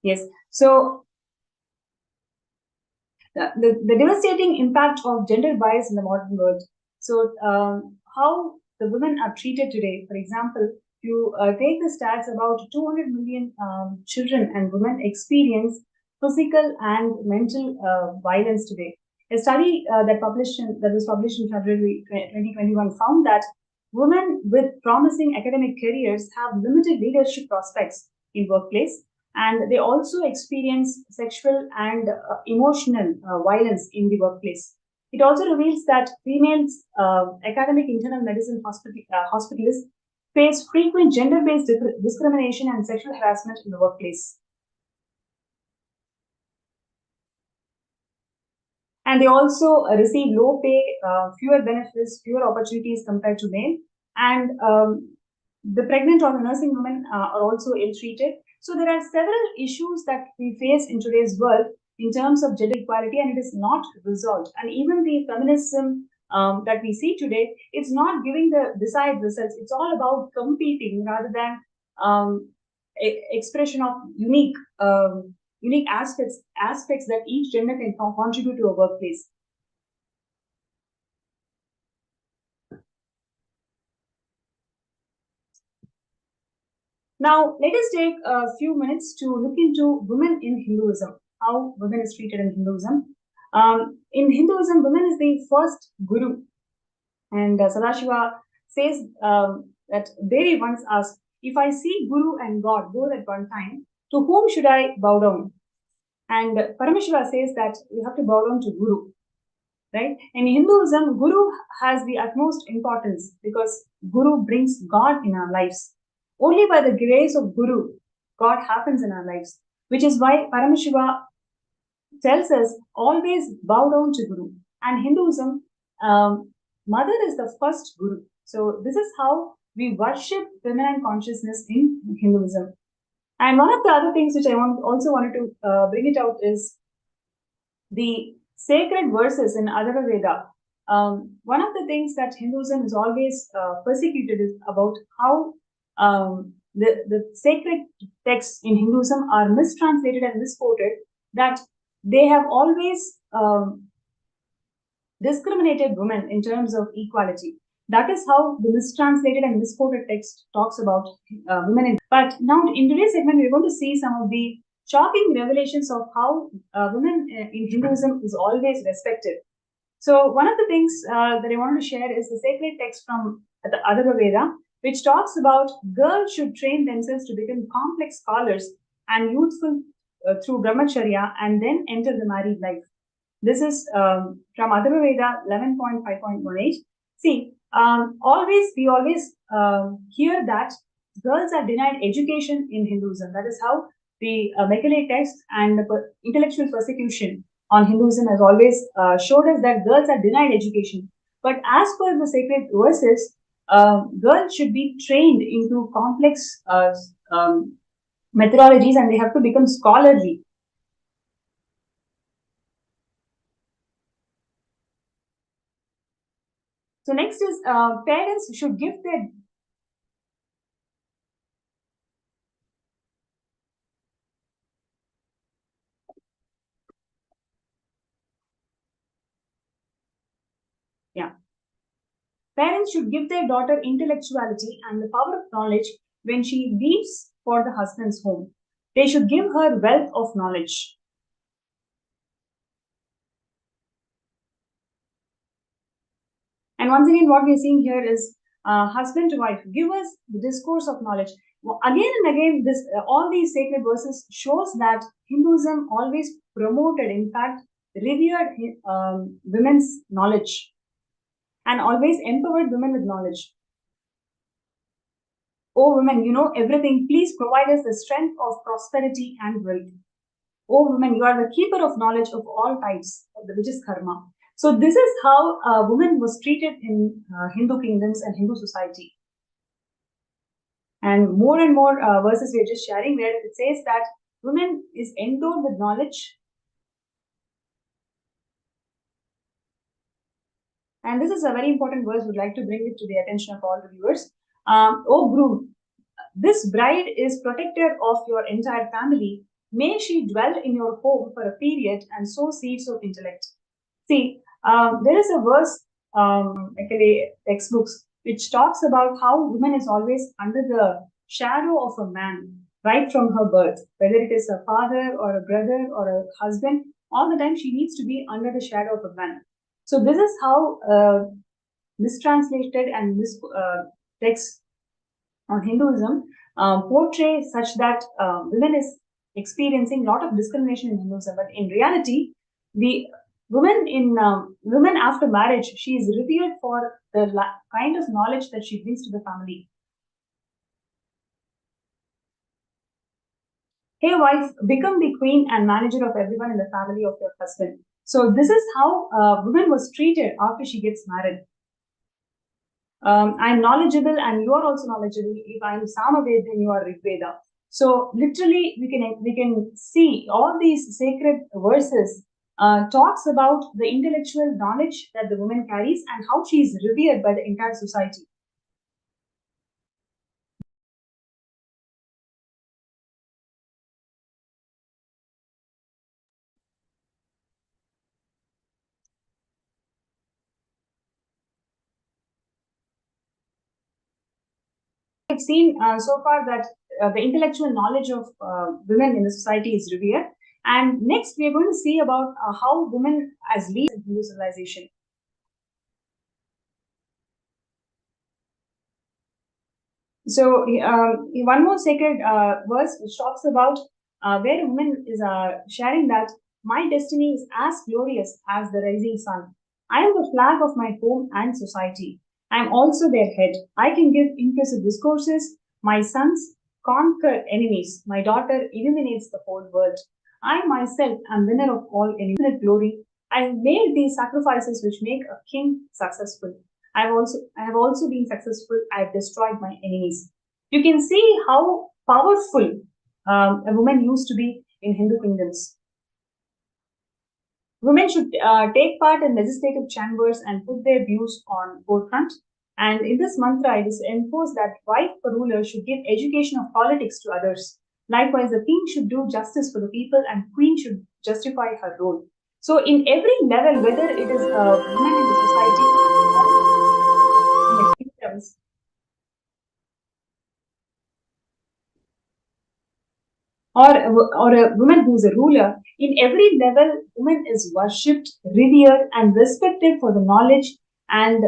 Yes. So the devastating impact of gender bias in the modern world. So, how the women are treated today. For example, you take the stats, about 200 million children and women experience physical and mental violence today. A study that was published in February 2021 found that women with promising academic careers have limited leadership prospects in workplace, and they also experience sexual and emotional violence in the workplace. It also reveals that females, academic internal medicine hospitalists, face frequent gender based discrimination and sexual harassment in the workplace. And they also receive low pay, fewer benefits, fewer opportunities compared to men. And the pregnant or the nursing women are also ill treated. So there are several issues that we face in today's world in terms of gender equality, and it is not resolved. And even the feminism that we see today, it's not giving the desired results. It's all about competing rather than expression of unique aspects that each gender can contribute to a workplace. Now, let us take a few minutes to look into women in Hinduism, how women is treated in Hinduism. In Hinduism, women is the first guru, and Sadashiva says that Devi once asked, "If I see Guru and God both at one time, to whom should I bow down?" And Paramashiva says that you have to bow down to Guru, right? In Hinduism, Guru has the utmost importance because Guru brings God in our lives. Only by the grace of Guru, God happens in our lives, which is why Paramashiva tells us always bow down to Guru. And Hinduism, Mother is the first Guru. So this is how we worship feminine consciousness in Hinduism. And one of the other things which I also wanted to bring it out is the sacred verses in Adharva Veda. One of the things that Hinduism is always persecuted is about how the sacred texts in Hinduism are mistranslated and misquoted, that they have always discriminated women in terms of equality. That is how the mistranslated and misquoted text talks about women. But now in today's segment, we're going to see some of the shocking revelations of how women in Hinduism is always respected. So one of the things that I wanted to share is the sacred text from the Adharva Veda, which talks about girls should train themselves to become complex scholars and youthful through brahmacharya and then enter the married life. This is from Adharva Veda 11.5.18. See, we always hear that girls are denied education in Hinduism. That is how the Macaulay text and the intellectual persecution on Hinduism has always showed us that girls are denied education. But as per the sacred verses, girls should be trained into complex methodologies and they have to become scholarly. So next is parents should give their parents should give their daughter intellectuality and the power of knowledge when she leaves for the husband's home. They should give her wealth of knowledge. And once again, what we are seeing here is husband to wife. Give us the discourse of knowledge. Well, again and again, this all these sacred verses shows that Hinduism always promoted, in fact, revered women's knowledge and always empowered women with knowledge. Oh, women, you know everything. Please provide us the strength of prosperity and wealth. Oh, women, you are the keeper of knowledge of all types, which is karma. So this is how a woman was treated in Hindu kingdoms and Hindu society. And more verses we are just sharing where it says that woman is endowed with knowledge. And this is a very important verse. Would like to bring it to the attention of all the viewers. Oh, groom, this bride is protector of your entire family May she dwell in your home for a period and sow seeds of intellect. See, there is a verse, actually textbooks, which talks about how woman is always under the shadow of a man right from her birth, whether it is a father or a brother or a husband. All the time she needs to be under the shadow of a man. So this is how mistranslated and text on Hinduism portray such that women is experiencing a lot of discrimination in Hinduism, but in reality, the women after marriage, she is revered for the kind of knowledge that she brings to the family. Hey wife, become the queen and manager of everyone in the family of your husband. So this is how woman was treated after she gets married. I'm knowledgeable and you are also knowledgeable. If I'm Samaved, then you are Rigveda. So literally, we can see all these sacred verses talks about the intellectual knowledge that the woman carries and how she is revered by the entire society. We've seen so far that the intellectual knowledge of women in the society is revered. And next, we are going to see about how women as leaders in Hindu civilization. So, one more sacred verse which talks about where a woman is sharing that my destiny is as glorious as the rising sun. I am the flag of my home and society. I am also their head. I can give impressive discourses. My sons conquer enemies. My daughter illuminates the whole world. I myself am winner of all infinite glory. I have made these sacrifices which make a king successful. I have also been successful. I have destroyed my enemies. You can see how powerful a woman used to be in Hindu kingdoms. Women should take part in legislative chambers and put their views on forefront. And in this mantra, it is enforced that wife or ruler should give education of politics to others. Likewise, the king should do justice for the people and queen should justify her role. So in every level, whether it is women in the society or in the kingdoms, or a woman who is a ruler, in every level, woman is worshipped, revered, and respected for the knowledge and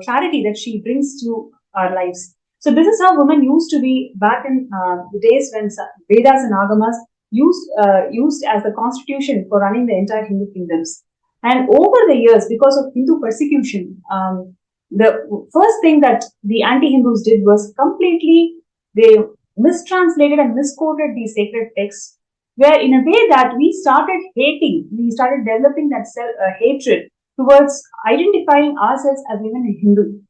clarity that she brings to our lives. So this is how women used to be back in the days when Vedas and Agamas used as the constitution for running the entire Hindu kingdoms. And over the years, because of Hindu persecution, the first thing that the anti-Hindus did was completely they mistranslated and misquoted these sacred texts, where in a way that we started developing that hatred towards identifying ourselves as women in Hindu.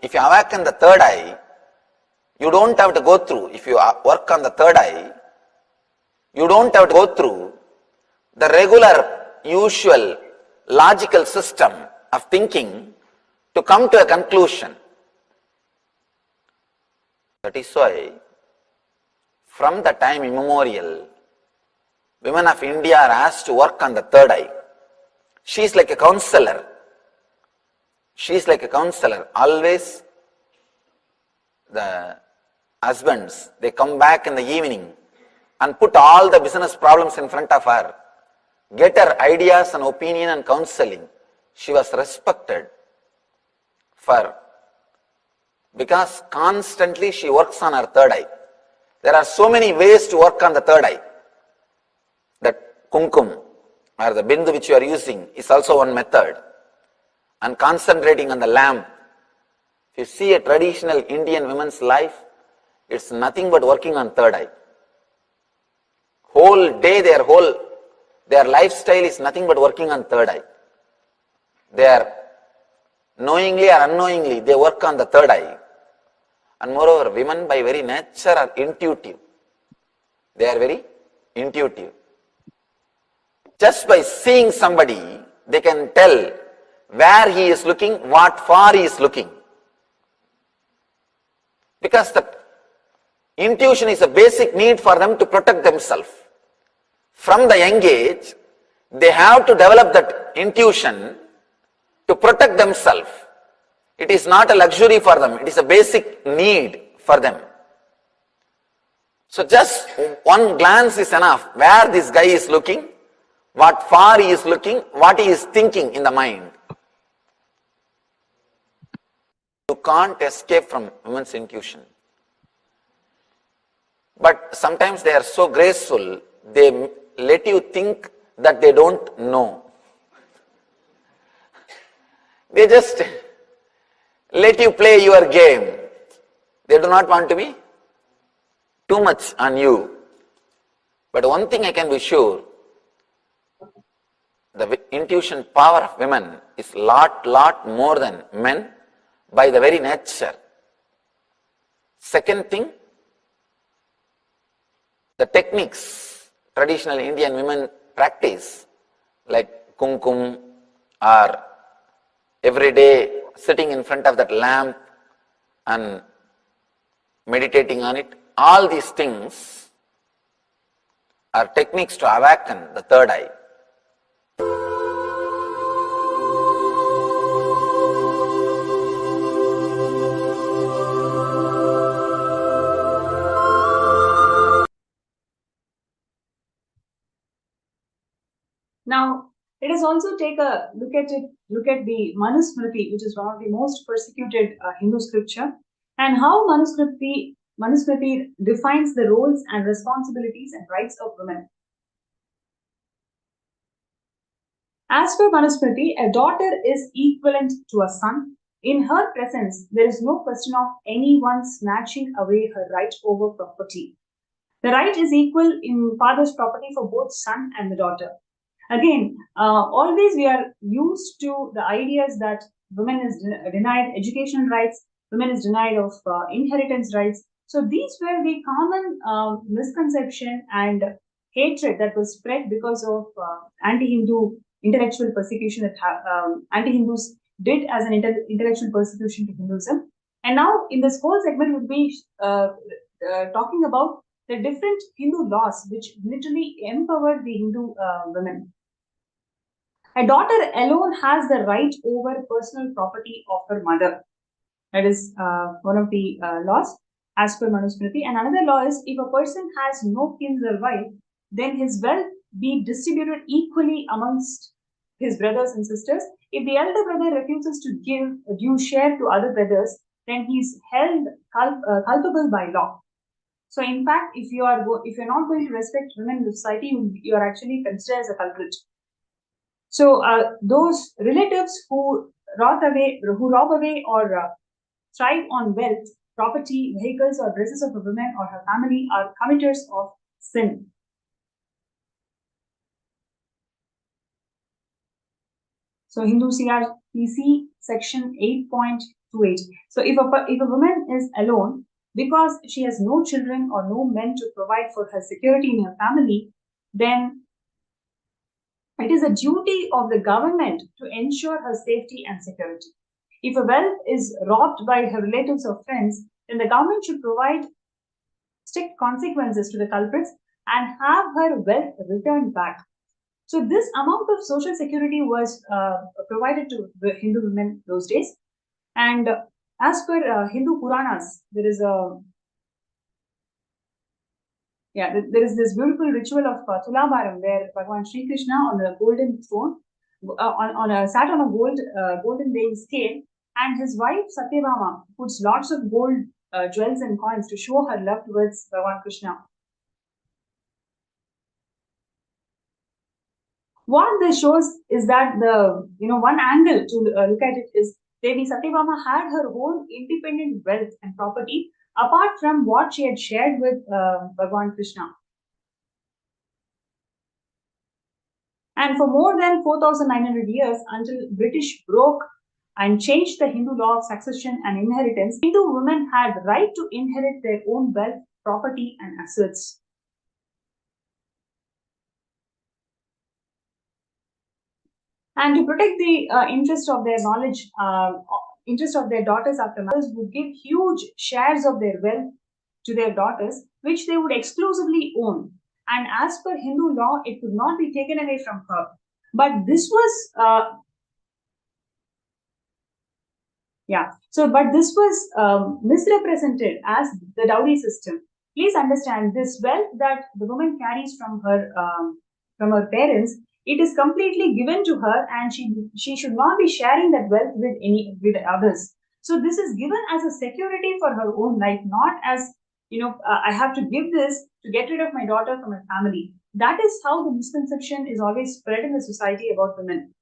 If you awaken the third eye, you don't have to go through, if you work on the third eye, you don't have to go through the regular, usual, logical system of thinking to come to a conclusion. That is why, from the time immemorial, women of India are asked to work on the third eye. She is like a counselor. She is like a counselor. Always the husbands, they come back in the evening and put all the business problems in front of her. Get her ideas and opinion and counseling. She was respected because constantly she works on her third eye. There are so many ways to work on the third eye. That kumkum or the bindu which you are using is also one method. And concentrating on the lamp. If you see a traditional Indian woman's life, it's nothing but working on third eye. Whole day they Their lifestyle is nothing but working on third eye. They are knowingly or unknowingly, they work on the third eye. And moreover, women by very nature are intuitive. They are very intuitive. Just by seeing somebody, they can tell where he is looking, what far he is looking. Because the intuition is a basic need for them to protect themselves. From the young age, they have to develop that intuition to protect themselves. It is not a luxury for them, it is a basic need for them. So just one glance is enough, where this guy is looking, what far he is looking, what he is thinking in the mind. You can't escape from women's intuition. But sometimes they are so graceful, they let you think that they don't know. They just let you play your game. They do not want to be too much on you. But one thing I can be sure, the intuition power of women is lot more than men by the very nature. Second thing, the techniques traditional Indian women practice, like kumkum or every day sitting in front of that lamp and meditating on it, all these things are techniques to awaken the third eye. Now, let us also take a look at the Manusmriti, which is one of the most persecuted Hindu scripture, and how Manusmriti defines the roles and responsibilities and rights of women. As per Manusmriti, a daughter is equivalent to a son. In her presence, there is no question of anyone snatching away her right over property. The right is equal in father's property for both son and the daughter. Again, always we are used to the ideas that women is denied educational rights, women is denied of inheritance rights. So these were the common misconception and hatred that was spread because of anti-Hindu intellectual persecution that anti-Hindus did as an intellectual persecution to Hinduism. And now in this whole segment we'll be talking about the different Hindu laws which literally empower the Hindu women. A daughter alone has the right over personal property of her mother. That is one of the laws as per Manusmriti. And another law is if a person has no kin or wife, then his wealth be distributed equally amongst his brothers and sisters. If the elder brother refuses to give a due share to other brothers, then he is held culpable by law. So, in fact, if you're not going to respect women in society, you are actually considered as a culprit. So, those relatives who rob away or thrive on wealth, property, vehicles, or dresses of a woman or her family are committers of sin. So, Hindu CRPC section 8.28. So, if a woman is alone because she has no children or no men to provide for her security in her family, then it is a duty of the government to ensure her safety and security. If a wealth is robbed by her relatives or friends, then the government should provide strict consequences to the culprits and have her wealth returned back. So this amount of social security was provided to the Hindu women those days. And as per Hindu Puranas, there is this beautiful ritual of Tulabharam where Bhagavan Sri Krishna on the golden throne, sat on a golden weighing scale, and his wife Satyabhama puts lots of gold jewels and coins to show her love towards Bhagavan Krishna. What this shows is that one angle to look at it is Devi Satyabhama had her own independent wealth and property apart from what she had shared with Bhagavan Krishna. And for more than 4,900 years, until British broke and changed the Hindu law of succession and inheritance, Hindu women had the right to inherit their own wealth, property, and assets. And to protect the interest of their knowledge, interest of their daughters after marriage, would give huge shares of their wealth to their daughters, which they would exclusively own. And as per Hindu law, it could not be taken away from her. But this was but this was misrepresented as the dowry system. Please understand, this wealth that the woman carries from her parents, it is completely given to her, and she should not be sharing that wealth with others. So this is given as a security for her own life, not as I have to give this to get rid of my daughter from my family. That is how the misconception is always spread in the society about women.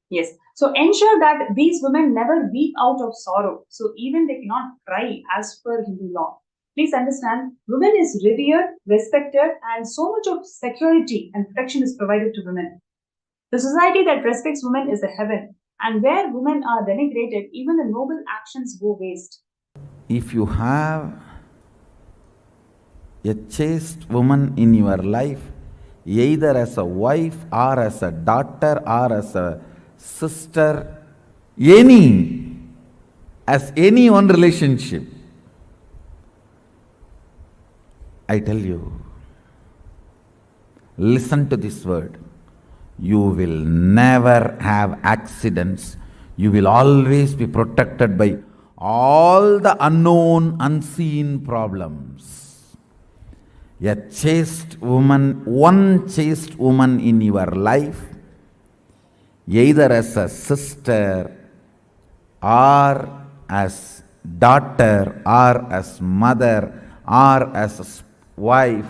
Yes. So ensure that these women never weep out of sorrow. So even they cannot cry as per Hindu law. Please understand, women is revered, respected, and so much of security and protection is provided to women. The society that respects women is a heaven, and where women are denigrated, even the noble actions go waste. If you have a chaste woman in your life, either as a wife or as a daughter or as a sister, as any one relationship, I tell you, listen to this word. You will never have accidents. You will always be protected by all the unknown, unseen problems. A chaste woman, one chaste woman in your life, either as a sister or as daughter or as mother or as a wife,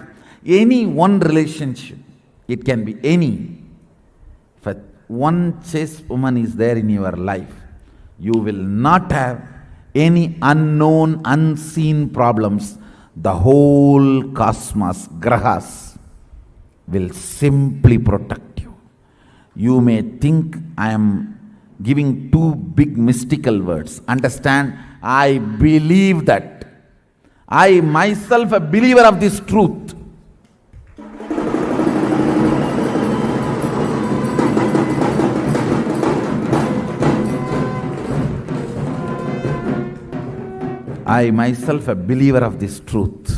any one relationship, it can be any. If one chaste woman is there in your life, you will not have any unknown, unseen problems. The whole cosmos, grahas, will simply protect you. You may think I am giving two big mystical words. Understand, I believe that. I myself a believer of this truth. I myself a believer of this truth,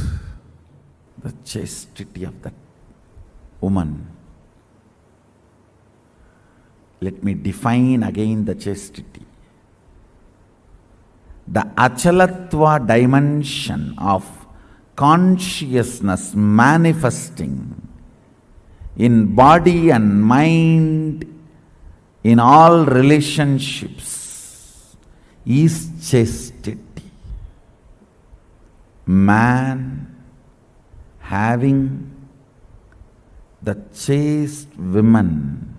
the chastity of that woman. Let me define again the chastity. The achalatva dimension of consciousness manifesting in body and mind in all relationships is chastity. Man having the chaste women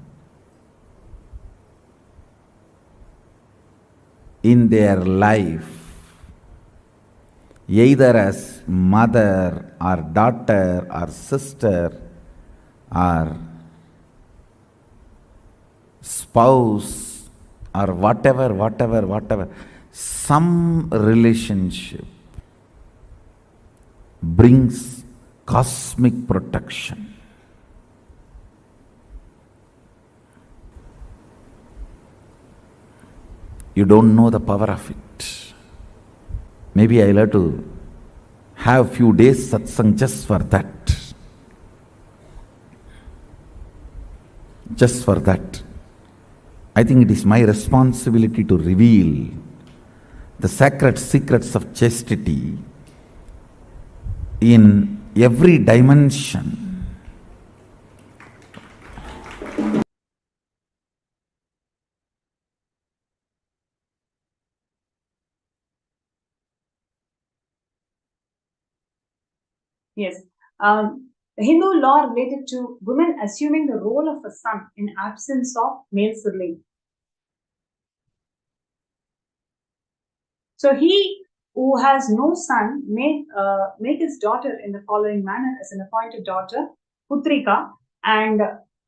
in their life, either as mother or daughter or sister or spouse or whatever, some relationship brings cosmic protection. You don't know the power of it. Maybe I'll have to have few days satsang just for that. Just for that. I think it is my responsibility to reveal the sacred secrets of chastity in every dimension. Yes. The Hindu law related to women assuming the role of a son in absence of male sibling. So he who has no son make his daughter in the following manner as an appointed daughter, Putrika, and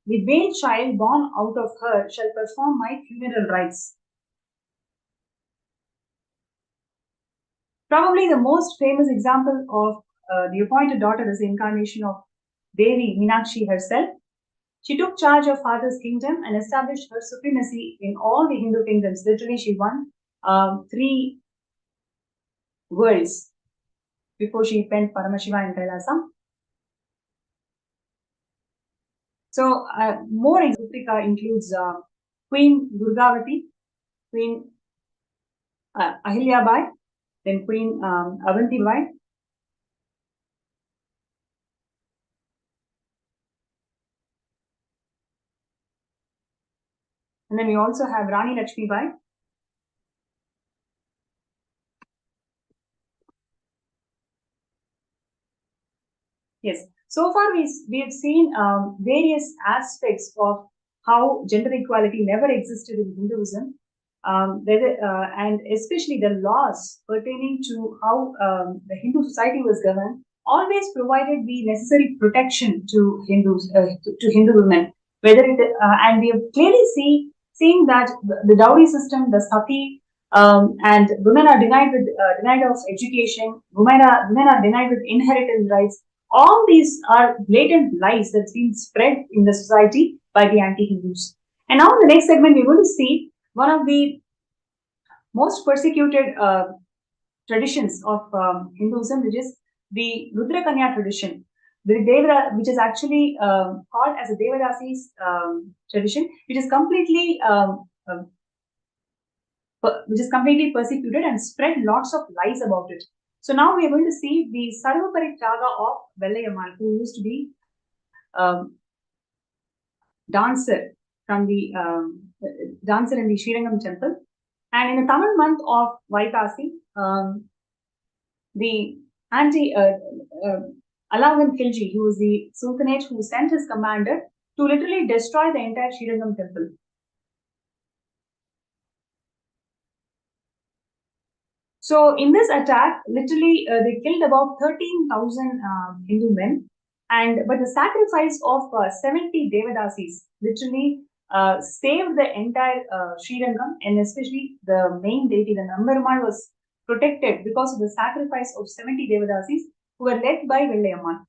the male child born out of her shall perform my funeral rites. Probably the most famous example of the appointed daughter is the incarnation of Devi Meenakshi herself. She took charge of father's kingdom and established her supremacy in all the Hindu kingdoms. Literally, she won 3 worlds before she penned Paramashivam in Kailasa. So, more example includes Queen Durgavati, Queen Ahilyabai, then Queen Avantibai. And then we also have Rani Lakshmibai. Yes. So far, we have seen various aspects of how gender equality never existed in Hinduism, and especially the laws pertaining to how the Hindu society was governed always provided the necessary protection to Hindus, to Hindu women. And we have clearly seen that the dowry system, the sati, and women are denied of education. Women are denied with inheritance rights. All these are blatant lies that's been spread in the society by the anti-Hindus. And now in the next segment, we're going to see one of the most persecuted traditions of Hinduism, which is the Rudra Kanya tradition, which is actually called as a Devadasi's tradition, which is completely persecuted and spread lots of lies about it. So now we are going to see the Sarvaparitraga of Vellayammal, who used to be dancer from the dancer in the Srirangam temple. And in the Tamil month of Vaikasi, the Alauddin Khilji, who was the Sultanate who sent his commander to literally destroy the entire Srirangam temple. So in this attack, literally they killed about 13,000 Hindu men, but the sacrifice of 70 Devadasis literally saved the entire Srirangam, and especially the main deity, the Nambarmal, was protected because of the sacrifice of 70 Devadasis who were led by Vellayammal.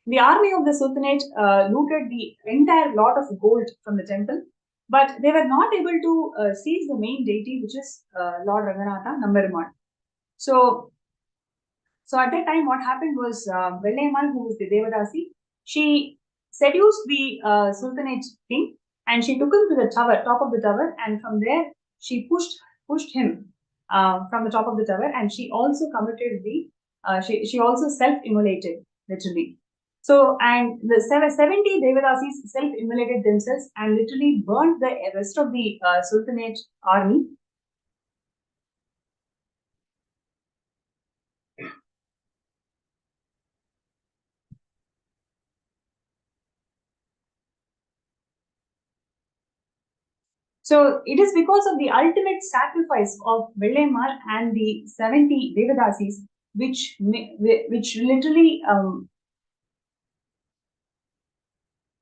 The army of the Sultanate looted the entire lot of gold from the temple, but they were not able to seize the main deity, which is Lord Ranganatha, Nambarmal. So at that time, what happened was Vellayammal, who was the Devadasi, she seduced the Sultanate king, and she took him to the top of the tower, and from there she pushed him from the top of the tower, and she also committed she also self-immolated, literally. So, and the 70 Devadasis self-immolated themselves and literally burned the rest of the Sultanate army. So it is because of the ultimate sacrifice of Vellayammal and the 70 Devadasis, which literally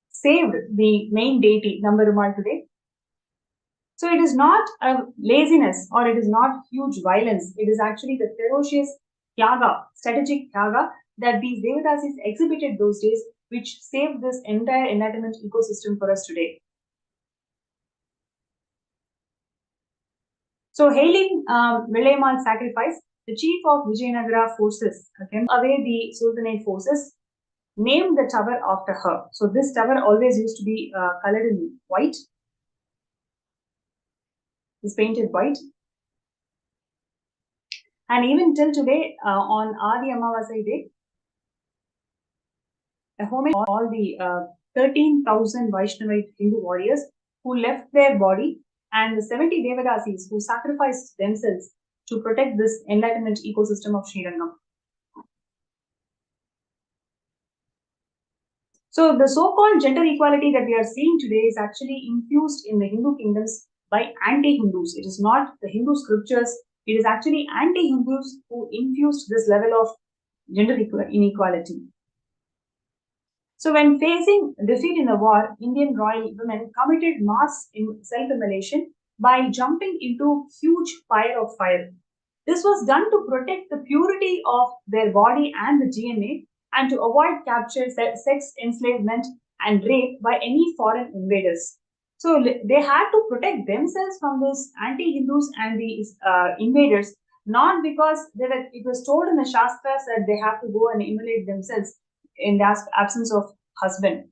saved the main deity, Nambarumal, today. So it is not a laziness or it is not huge violence. It is actually the ferocious strategic Tyaga that these Devadasis exhibited those days, which saved this entire enlightenment ecosystem for us today. So, hailing Vellayammal's sacrifice, the chief of Vijayanagara forces away the Sultanate forces, named the tower after her. So, this tower always used to be colored in white. It's painted white. And even till today, on Adi Amavasai day, a homage to all the 13,000 Vaishnavite Hindu warriors who left their body, and the 70 Devadasis who sacrificed themselves to protect this enlightenment ecosystem of Srirangam. So the so-called gender equality that we are seeing today is actually infused in the Hindu kingdoms by anti-Hindus. It is not the Hindu scriptures It is actually anti-Hindus who infused this level of gender inequality. So when facing defeat in the war, Indian royal women committed mass self-immolation by jumping into huge pyre of fire. This was done to protect the purity of their body and the DNA and to avoid capture, sex enslavement and rape by any foreign invaders. So they had to protect themselves from these anti-Hindus and these invaders, not because it was told in the Shastras that they have to go and immolate themselves in the absence of husband.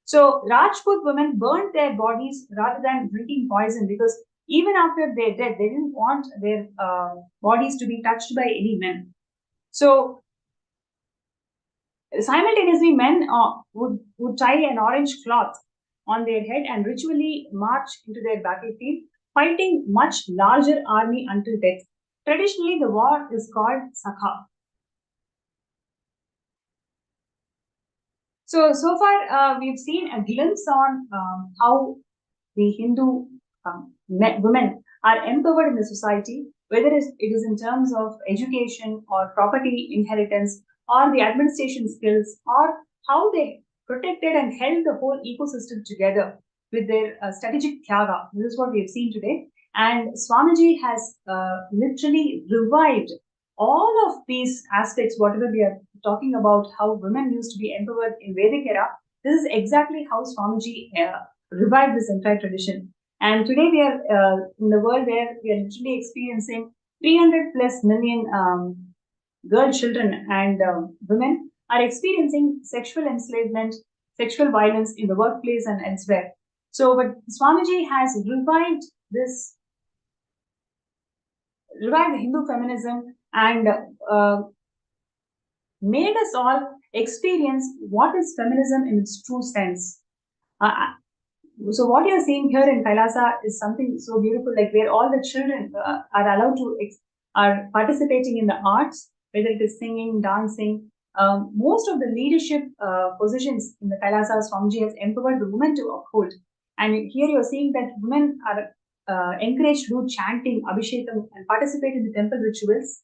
So Rajput women burned their bodies rather than drinking poison because even after their death, they didn't want their bodies to be touched by any men. So simultaneously, men would tie an orange cloth on their head and ritually march into their battlefield, fighting much larger army until death. Traditionally, the war is called Sakha. So far, we've seen a glimpse on how the Hindu women are empowered in the society, whether it is in terms of education or property inheritance or the administration skills or how they protected and held the whole ecosystem together with their strategic tyaga. This is what we have seen today. And Swamiji has literally revived all of these aspects, whatever we are talking about, how women used to be empowered in Vedic era. This is exactly how Swamiji revive this entire tradition. And today we are in the world where we are literally experiencing 300 plus million girl children and women are experiencing sexual enslavement, sexual violence in the workplace and elsewhere. So, but Swamiji has revived Hindu feminism and made us all experience what is feminism in its true sense. So what you're seeing here in Kailasa is something so beautiful, like where all the children are allowed to are participating in the arts, whether it is singing, dancing. Most of the leadership positions in the Kailasa, Swamiji has empowered the women to uphold. And here you're seeing that women are encouraged to do chanting, abhishekam, and participate in the temple rituals.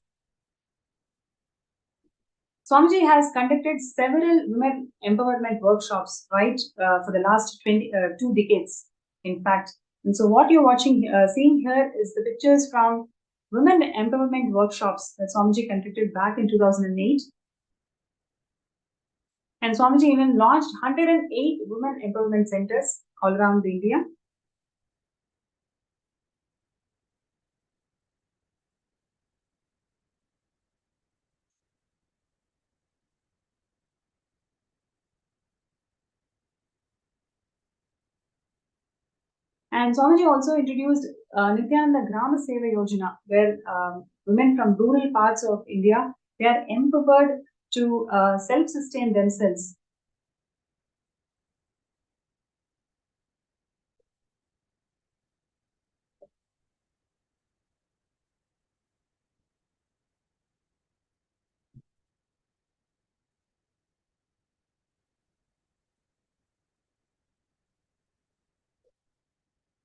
Swamiji has conducted several women empowerment workshops, right, for the last 2 decades, in fact. And so what you're seeing here is the pictures from women empowerment workshops that Swamiji conducted back in 2008. And Swamiji even launched 108 women empowerment centers all around India. And Swamiji also introduced Nithyananda Grama Seva Yojana, where women from rural parts of India, they are empowered to self-sustain themselves.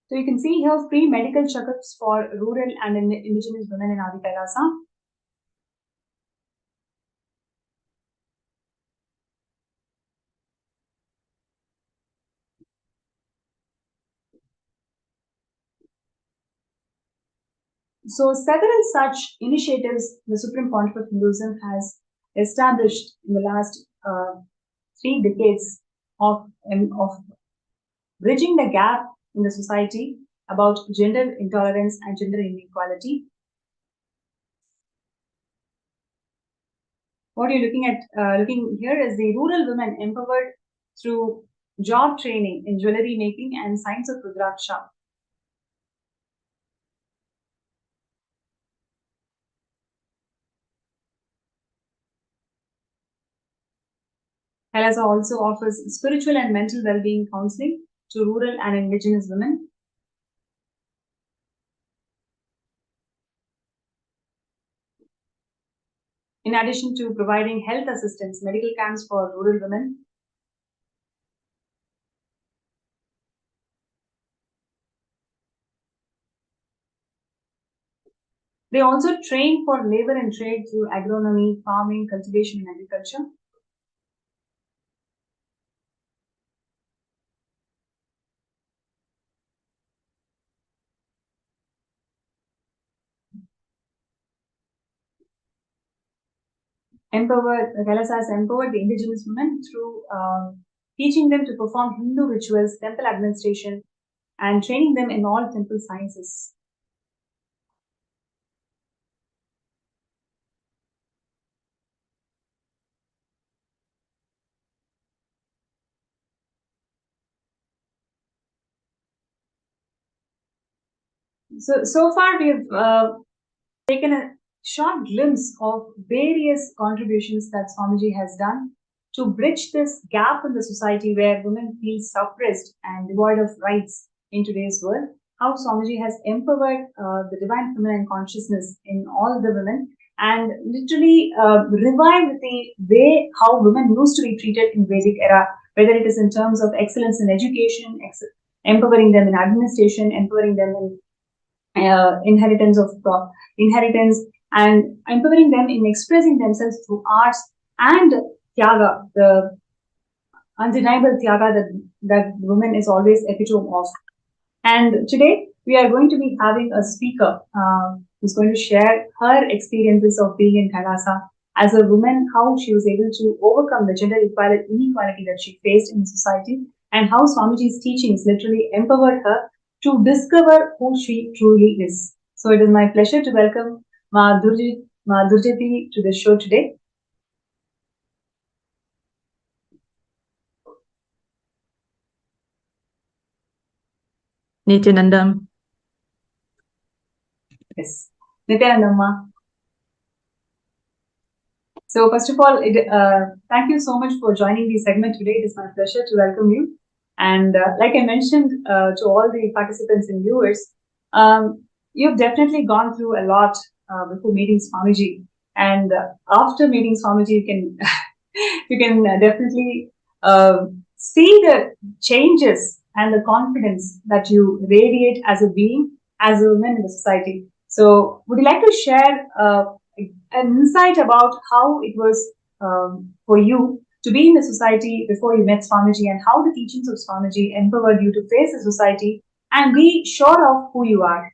So you can see here free medical checkups for rural and indigenous women in Adi Kailasa. So several such initiatives the Supreme Pontiff of Hinduism has established in the last 3 decades of bridging the gap in the society about gender intolerance and gender inequality. What you're looking here is the rural women empowered through job training in jewelry making and science of Rudraksha. Kailasa also offers spiritual and mental well-being counseling to rural and indigenous women. In addition to providing health assistance, medical camps for rural women. They also train for labor and trade through agronomy, farming, cultivation, and agriculture. Kailasa has empowered the indigenous women through teaching them to perform Hindu rituals, temple administration, and training them in all temple sciences. So far we've taken a short glimpse of various contributions that Swamiji has done to bridge this gap in the society where women feel suppressed and devoid of rights in today's world. How Swamiji has empowered the divine feminine consciousness in all the women and literally revived the way how women used to be treated in Vedic era, whether it is in terms of excellence in education, empowering them in administration, empowering them in inheritance inheritance, and empowering them in expressing themselves through arts and tyaga, the undeniable tyaga that woman is always epitome of. And today we are going to be having a speaker who's going to share her experiences of being in Kailasa as a woman, how she was able to overcome the gender inequality that she faced in society, and how Swamiji's teachings literally empowered her to discover who she truly is. So it is my pleasure to welcome Ma Durjati to the show today. Nithyananda. Yes. Nithyananda. So first of all, thank you so much for joining the segment today. It is my pleasure to welcome you. And like I mentioned to all the participants and viewers, you've definitely gone through a lot before meeting Swamiji. And after meeting Swamiji, you can you can definitely see the changes and the confidence that you radiate as a being, as a woman in the society. So would you like to share an insight about how it was for you to be in the society before you met Swamiji, and how the teachings of Swamiji empowered you to face the society and be sure of who you are?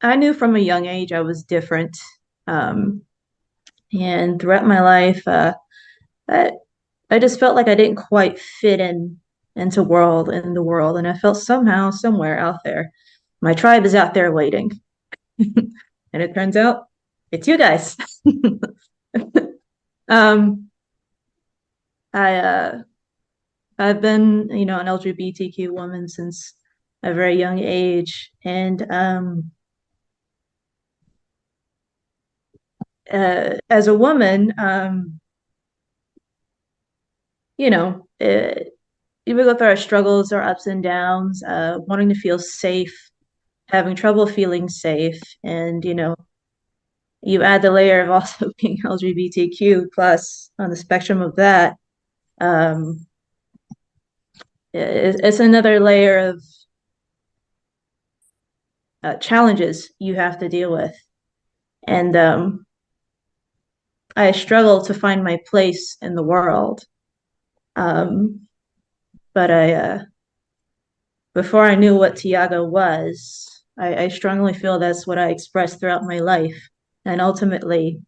I knew from a young age I was different. And throughout my life, I just felt like I didn't quite fit into the world, and I felt somehow, somewhere out there, my tribe is out there waiting. And it turns out it's you guys. I've been, an LGBTQ woman since a very young age, and as a woman, we go through our struggles, our ups and downs, wanting to feel safe, having trouble feeling safe, and you add the layer of also being LGBTQ plus on the spectrum of that. It's another layer of challenges you have to deal with, and I struggle to find my place in the world. But before I knew what Tiago was, I strongly feel that's what I expressed throughout my life. And ultimately,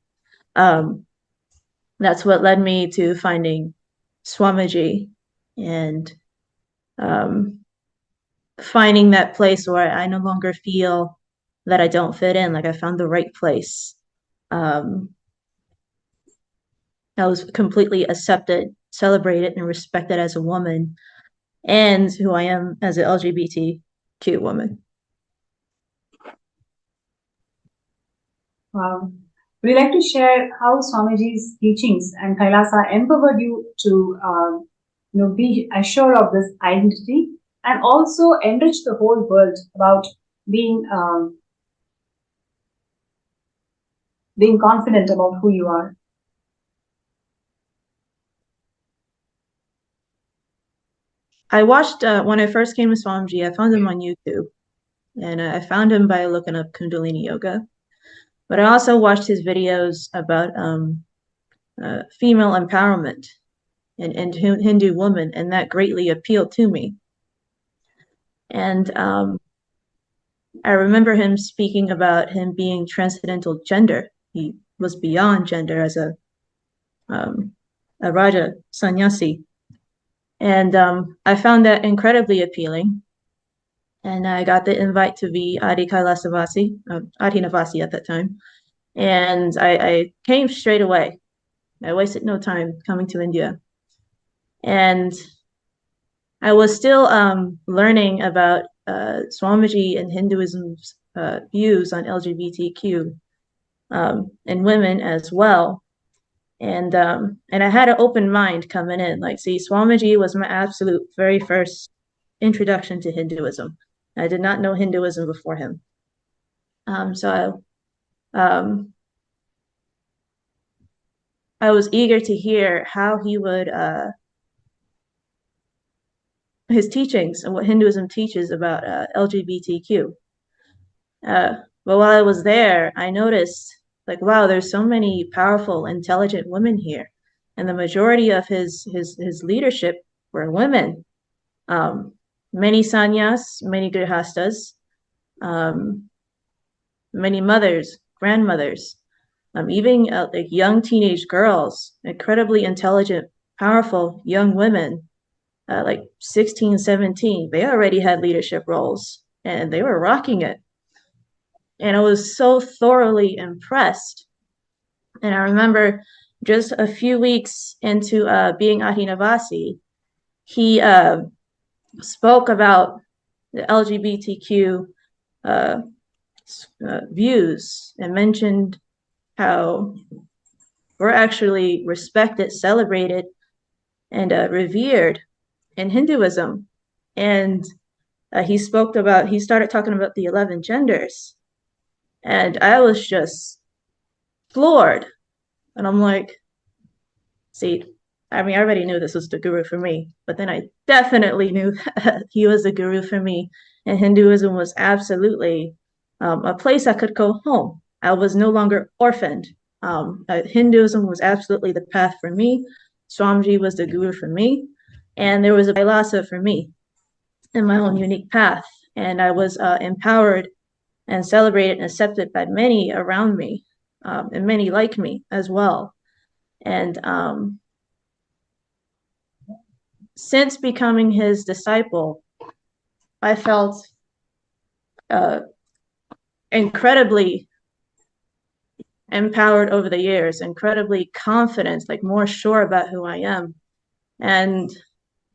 that's what led me to finding Swamiji and finding that place where I no longer feel that I don't fit in, like I found the right place. I was completely accepted, celebrated, and respected as a woman, and who I am as an LGBTQ woman. Wow. Would you like to share how Swamiji's teachings and Kailasa empowered you to be assured of this identity, and also enrich the whole world about being confident about who you are? I watched when I first came to Swamiji, I found him on YouTube, and I found him by looking up Kundalini Yoga. But I also watched his videos about female empowerment and Hindu women, and that greatly appealed to me. And I remember him speaking about him being transcendental gender. He was beyond gender as a Raja sannyasi. And I found that incredibly appealing. And I got the invite to be Adi Kailasavasi, Adi Navasi at that time. And I came straight away. I wasted no time coming to India. And I was still learning about Swamiji and Hinduism's views on LGBTQ and women as well. And I had an open mind coming in. Like, see, Swamiji was my absolute very first introduction to Hinduism. I did not know Hinduism before him. So I was eager to hear how he would his teachings and what Hinduism teaches about LGBTQ. But while I was there, I noticed, like, wow, there's so many powerful, intelligent women here, and the majority of his leadership were women. Many sannyas, many grihastas, many mothers, grandmothers, even like young teenage girls, incredibly intelligent, powerful young women, like 16, 17. They already had leadership roles and they were rocking it. And I was so thoroughly impressed. And I remember just a few weeks into being Ahinavasi, he spoke about the LGBTQ views and mentioned how we're actually respected, celebrated, and revered in Hinduism. And he started talking about the 11 genders. And I was just floored. And I'm like, see, I mean, I already knew this was the guru for me, but then I definitely knew that he was the guru for me. And Hinduism was absolutely a place I could go home. I was no longer orphaned. Hinduism was absolutely the path for me. Swamiji was the guru for me. And there was a Kailasa for me in my own unique path. And I was empowered and celebrated and accepted by many around me, and many like me as well. And since becoming his disciple, I felt incredibly empowered over the years, incredibly confident, like more sure about who I am. And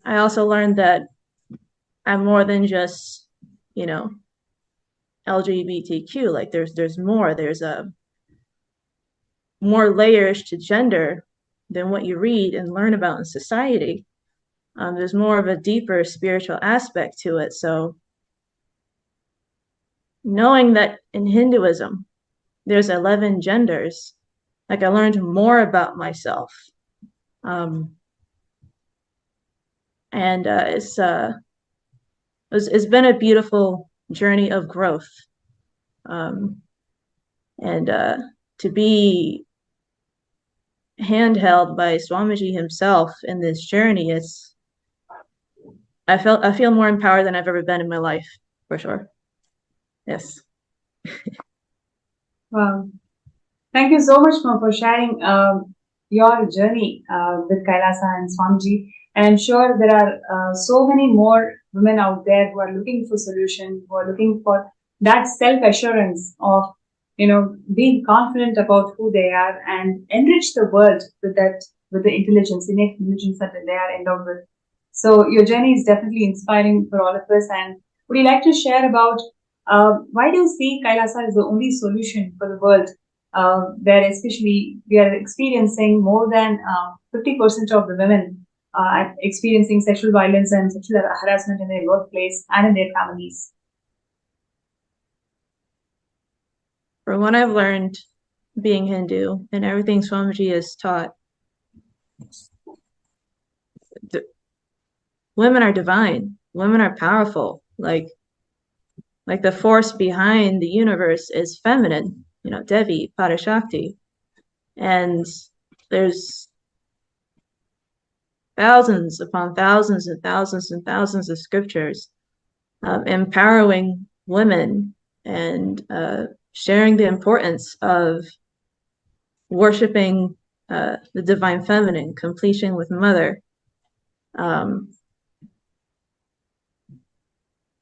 I also learned that I'm more than just, LGBTQ. Like there's more. There's more layers to gender than what you read and learn about in society. There's more of a deeper spiritual aspect to it. So knowing that in Hinduism, there's 11 genders, like I learned more about myself. And it's been a beautiful journey of growth. And to be handheld by Swamiji himself in this journey, I feel more empowered than I've ever been in my life, for sure. Yes. Wow. Thank you so much, Mom, for sharing your journey with Kailasa and Swamiji. And I'm sure there are so many more women out there who are looking for solution, who are looking for that self-assurance of, being confident about who they are and enrich the world with the intelligence, innate intelligence that they are endowed with. So your journey is definitely inspiring for all of us. And would you like to share about why do you see Kailasa as the only solution for the world, where especially we are experiencing more than 50% of the women experiencing sexual violence and sexual harassment in their workplace and in their families? From what I've learned being Hindu and everything Swamiji has taught, women are divine. Women are powerful. Like, Like the force behind the universe is feminine, you know, Devi, Parashakti. And there's thousands upon thousands and thousands and thousands of scriptures empowering women and sharing the importance of worshiping the divine feminine, completion with mother.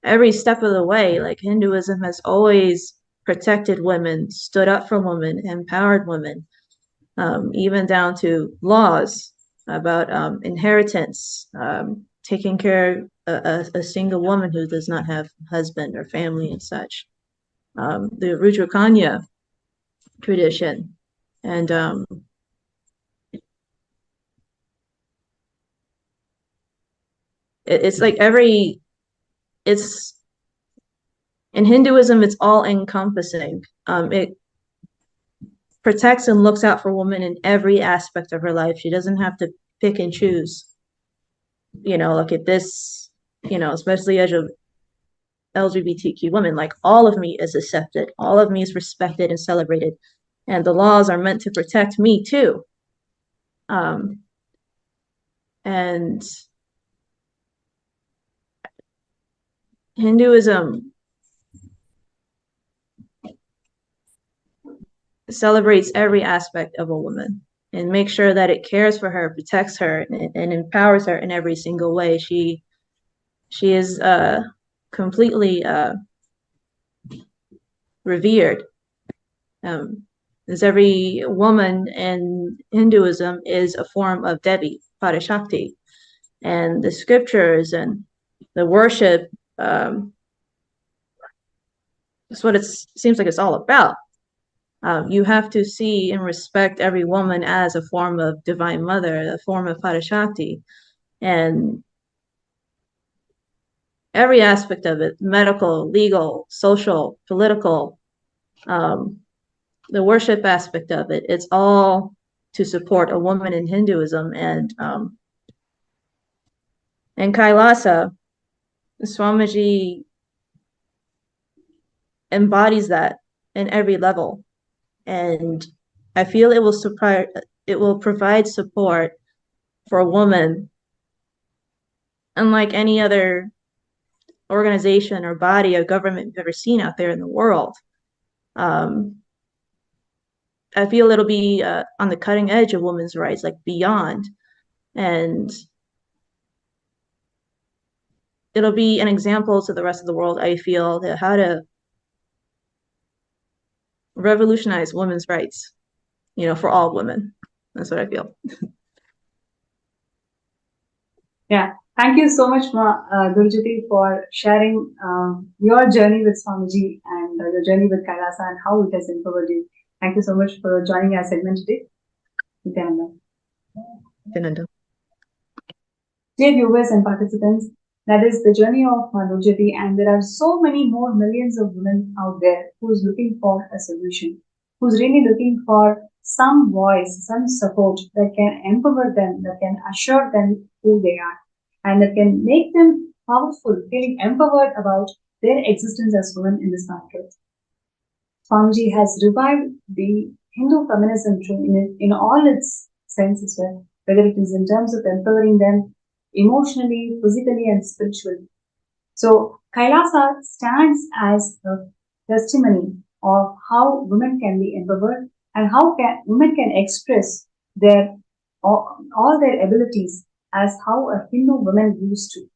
Every step of the way, like Hinduism has always protected women, stood up for women, empowered women, even down to laws about inheritance, taking care of a single woman who does not have husband or family and such. The Rudrakanya tradition, and it's like it's in Hinduism, it's all encompassing. It protects and looks out for women in every aspect of her life. She doesn't have to pick and choose. You know, look at this, you know, especially as a LGBTQ woman, like all of me is accepted, all of me is respected and celebrated. And the laws are meant to protect me too. And Hinduism celebrates every aspect of a woman and makes sure that it cares for her, protects her, and empowers her in every single way. She is completely revered. As every woman in Hinduism is a form of Devi, Parashakti, and the scriptures and the worship. That's what it seems like it's all about. You have to see and respect every woman as a form of divine mother, a form of Parashakti, and every aspect of it, medical, legal, social, political, the worship aspect of it, it's all to support a woman in Hinduism. And Kailasa, Swamiji embodies that in every level. And I feel it will provide support for a woman unlike any other organization or body or government we've ever seen out there in the world. I feel it'll be on the cutting edge of women's rights, like beyond. And it'll be an example to the rest of the world, I feel, that how to revolutionize women's rights, you know, for all women. That's what I feel. Yeah, thank you so much, Gurjyoti, for sharing your journey with Swamiji and your journey with Kailasa and how it has empowered you. Thank you so much for joining our segment today. Nithyananda. Nithyananda. Dear viewers and participants, that is the journey of Gurjyoti, and there are so many more millions of women out there who's looking for a solution, who's really looking for some voice, some support that can empower them, that can assure them who they are, and that can make them powerful, feeling empowered about their existence as women in this country. Swamiji has revived the Hindu feminism in all its senses, whether it is in terms of empowering them emotionally, physically, and spiritually. So Kailasa stands as a testimony of how women can be empowered and how women can express all their abilities as how a Hindu woman used to.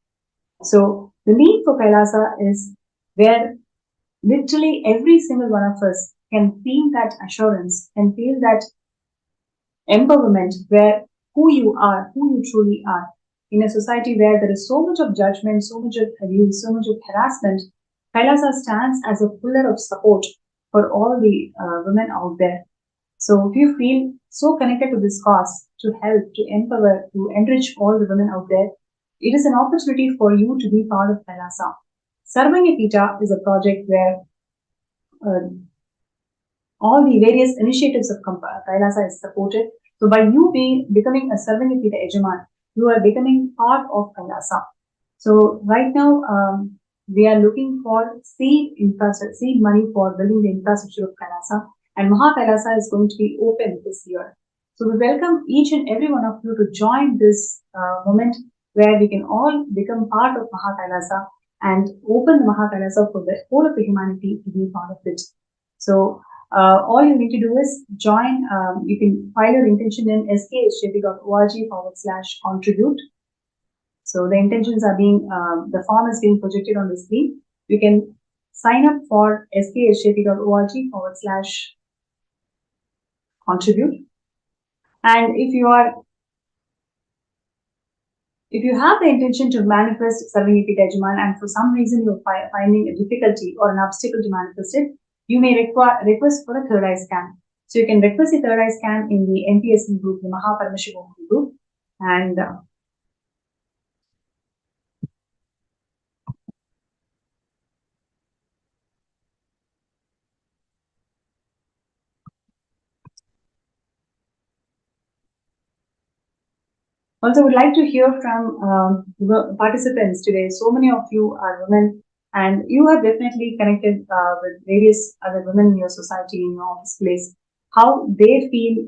So the need for Kailasa is where literally every single one of us can feel that assurance and feel that empowerment, where who you are, who you truly are. In a society where there is so much of judgment, so much of abuse, so much of harassment, Kailasa stands as a pillar of support for all the women out there. So if you feel so connected to this cause, to help, to empower, to enrich all the women out there, it is an opportunity for you to be part of Kailasa. Sarvanyapita is a project where all the various initiatives of Kailasa is supported. So by you becoming a Sarvanyapita Ejaman, you are becoming part of Kailasa. So right now, we are looking for seed money for building the infrastructure of Kailasa, and Mahakailasa is going to be open this year. So we welcome each and every one of you to join this moment where we can all become part of Mahakailasa and open the Mahakailasa for the whole of the humanity to be part of it. So all you need to do is join. You can file your intention in skshjp.org/contribute. So the intentions are being, the form is being projected on the screen. You can sign up for skshjp.org/contribute. And if you have the intention to manifest serving Epitajuman and for some reason you're finding a difficulty or an obstacle to manifest it, you may request for a third eye scan. So you can request a third eye scan in the MPSN group, the Paramashivam group, and also would like to hear from the participants today. So many of you are women, and you have definitely connected with various other women in your society, in your office place, how they feel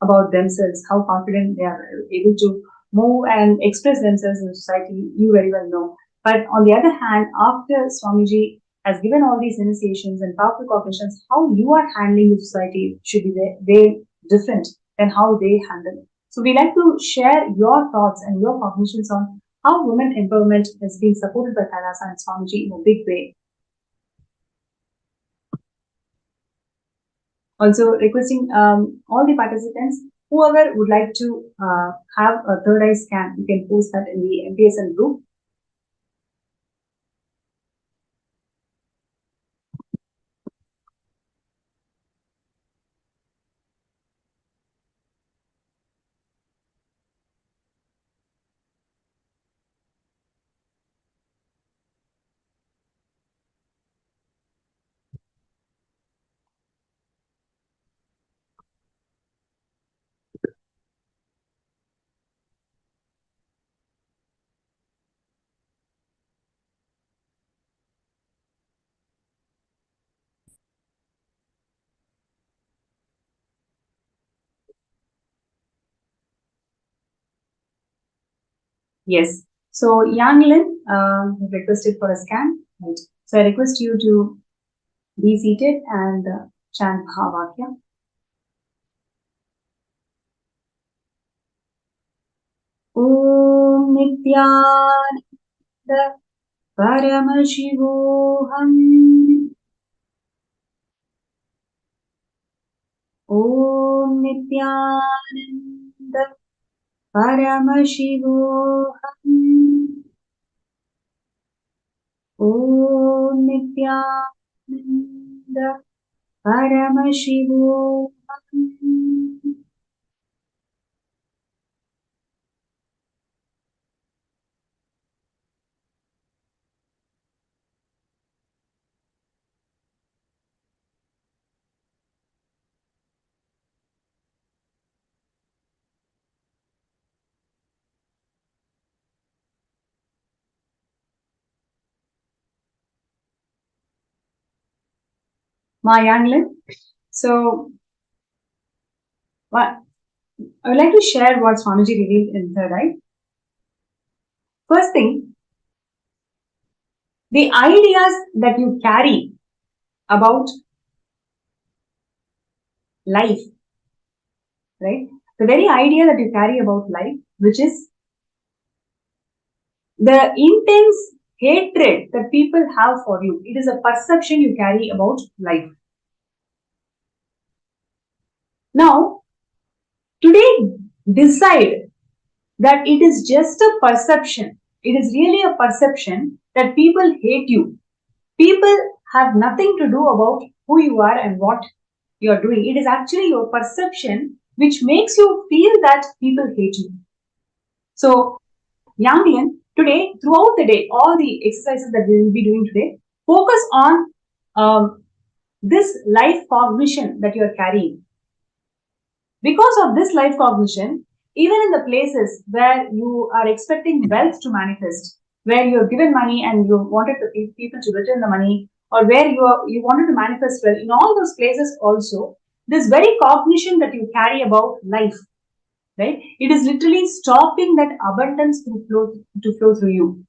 about themselves, how confident they are able to move and express themselves in society, you very well know. But on the other hand, after Swamiji has given all these initiations and powerful cognitions, how you are handling the society should be very different than how they handle it. So we like to share your thoughts and your cognitions on how women empowerment is being supported by Kailasa and Swamiji in a big way. Also requesting all the participants, whoever would like to have a third eye scan, you can post that in the MPSN group. Yes. So Yang Lin requested for a scan. Right. So I request you to be seated and chant Mahavakya. Om Nithyananda Paramashivam. Om Nithyananda Paramashivam. Om Nithyananda Paramashivam. Ma Yanglin. So, what I would like to share what Swamiji revealed in Third Eye. First thing, the ideas that you carry about life, right? The very idea that you carry about life, which is the intense hatred that people have for you. It is a perception you carry about life. Now, today, decide that it is just a perception. It is really a perception that people hate you. People have nothing to do about who you are and what you are doing. It is actually your perception which makes you feel that people hate you. So, Yanglian, today, throughout the day, all the exercises that we will be doing today, focus on this life cognition that you are carrying. Because of this life cognition, even in the places where you are expecting wealth to manifest, where you have given money and you wanted the people to return the money, or where you wanted to manifest well, in all those places also, this very cognition that you carry about life, right? It is literally stopping that abundance to flow through you.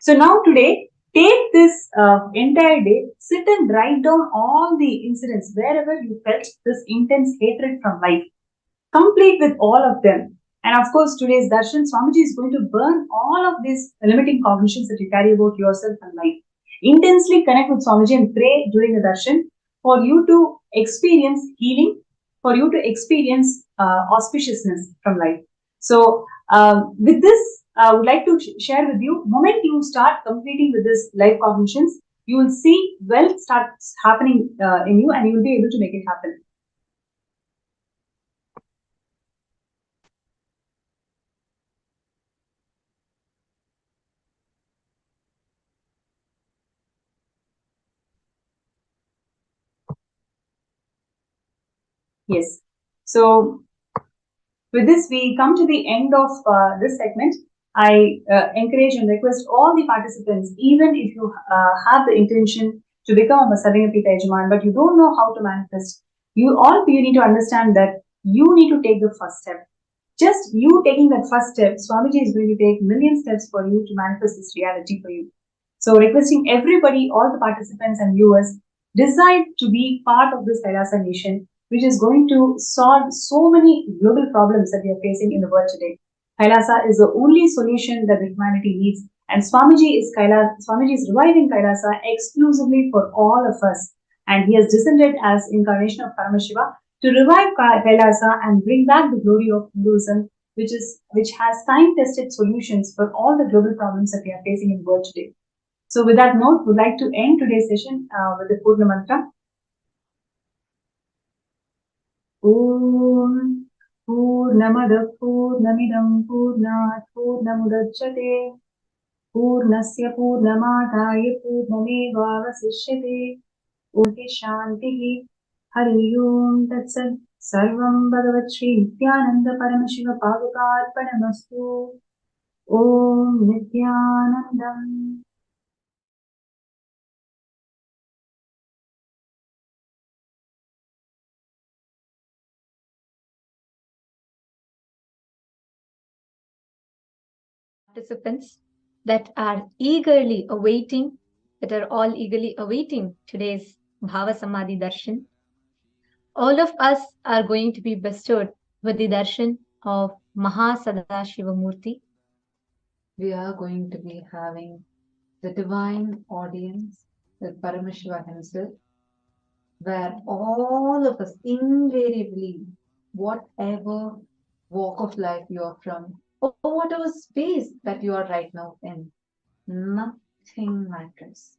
So now today, take this entire day, sit and write down all the incidents wherever you felt this intense hatred from life. Complete with all of them. And of course, today's darshan, Swamiji is going to burn all of these limiting cognitions that you carry about yourself and life. Intensely connect with Swamiji and pray during the darshan for you to experience healing, for you to experience auspiciousness from life. So, with this, I would like to share with you, moment you start completing with this life cognitions, you will see wealth starts happening in you, and you will be able to make it happen. Yes. So with this, we come to the end of this segment. I encourage and request all the participants, even if you have the intention to become a Sarvingapita Yajaman, but you don't know how to manifest, you need to understand that you need to take the first step. Just you taking that first step, Swamiji is going to take million steps for you to manifest this reality for you. So requesting everybody, all the participants and viewers, decide to be part of this Kailasa nation, which is going to solve so many global problems that we are facing in the world today. Kailasa is the only solution that the humanity needs, and Swamiji is reviving Kailasa exclusively for all of us, and he has descended as incarnation of Paramashiva to revive Kailasa and bring back the glory of Hinduism, which has time-tested solutions for all the global problems that we are facing in the world today. So with that note, we'd like to end today's session with the Purna Mantra. Om Purnamada Purnamidam Purnat Purnamudachyate Purnasya Purnamadaya Purnameva Vasishyate Om Shantihi Hari Om Tatsat Sarvam Bhagavat Shri Nithyananda Paramashiva Padukarpanamastu Om Nithyanandam. Participants that are eagerly awaiting, today's Bhava Samadhi Darshan. All of us are going to be bestowed with the darshan of Mahasadashiva Murti. We are going to be having the divine audience with Paramashiva himself, where all of us invariably, whatever walk of life you are from, or whatever space that you are right now in, nothing matters.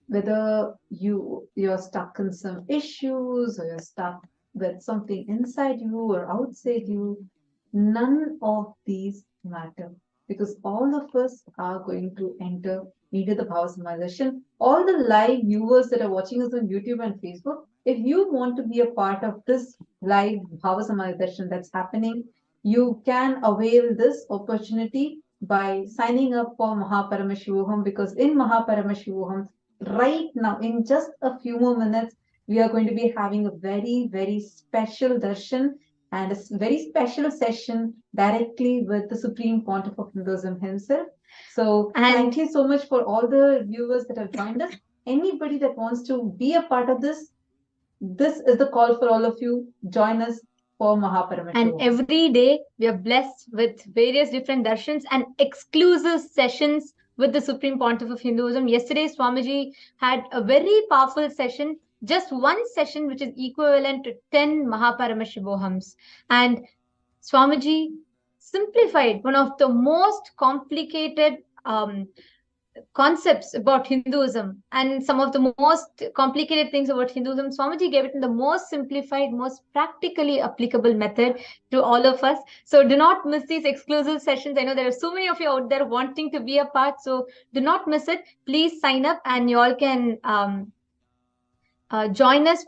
Whether you're stuck in some issues, or you're stuck with something inside you or outside you, none of these matter, because all of us are going to enter into the Bhava Samadhi. All the live viewers that are watching us on YouTube and Facebook, if you want to be a part of this live Bhava Samadhi that's happening, you can avail this opportunity by signing up for Mahaparamashivoham, because in Mahaparamashivoham, right now, in just a few more minutes, we are going to be having a very, very special darshan and a very special session directly with the Supreme Pontiff of Hinduism himself. So thank you so much for all the viewers that have joined us. Anybody that wants to be a part of this is the call for all of you. Join us for Mahaparamashivam. And every day we are blessed with various different darshans and exclusive sessions with the Supreme Pontiff of Hinduism. Yesterday, Swamiji had a very powerful session, just one session, which is equivalent to 10 Mahaparamashivohams. And Swamiji simplified one of the most complicated concepts about Hinduism and some of the most complicated things about Hinduism. Swamiji gave it in the most simplified, most practically applicable method to all of us. So do not miss these exclusive sessions. I know there are so many of you out there wanting to be a part, so do not miss it. Please sign up and you all can join us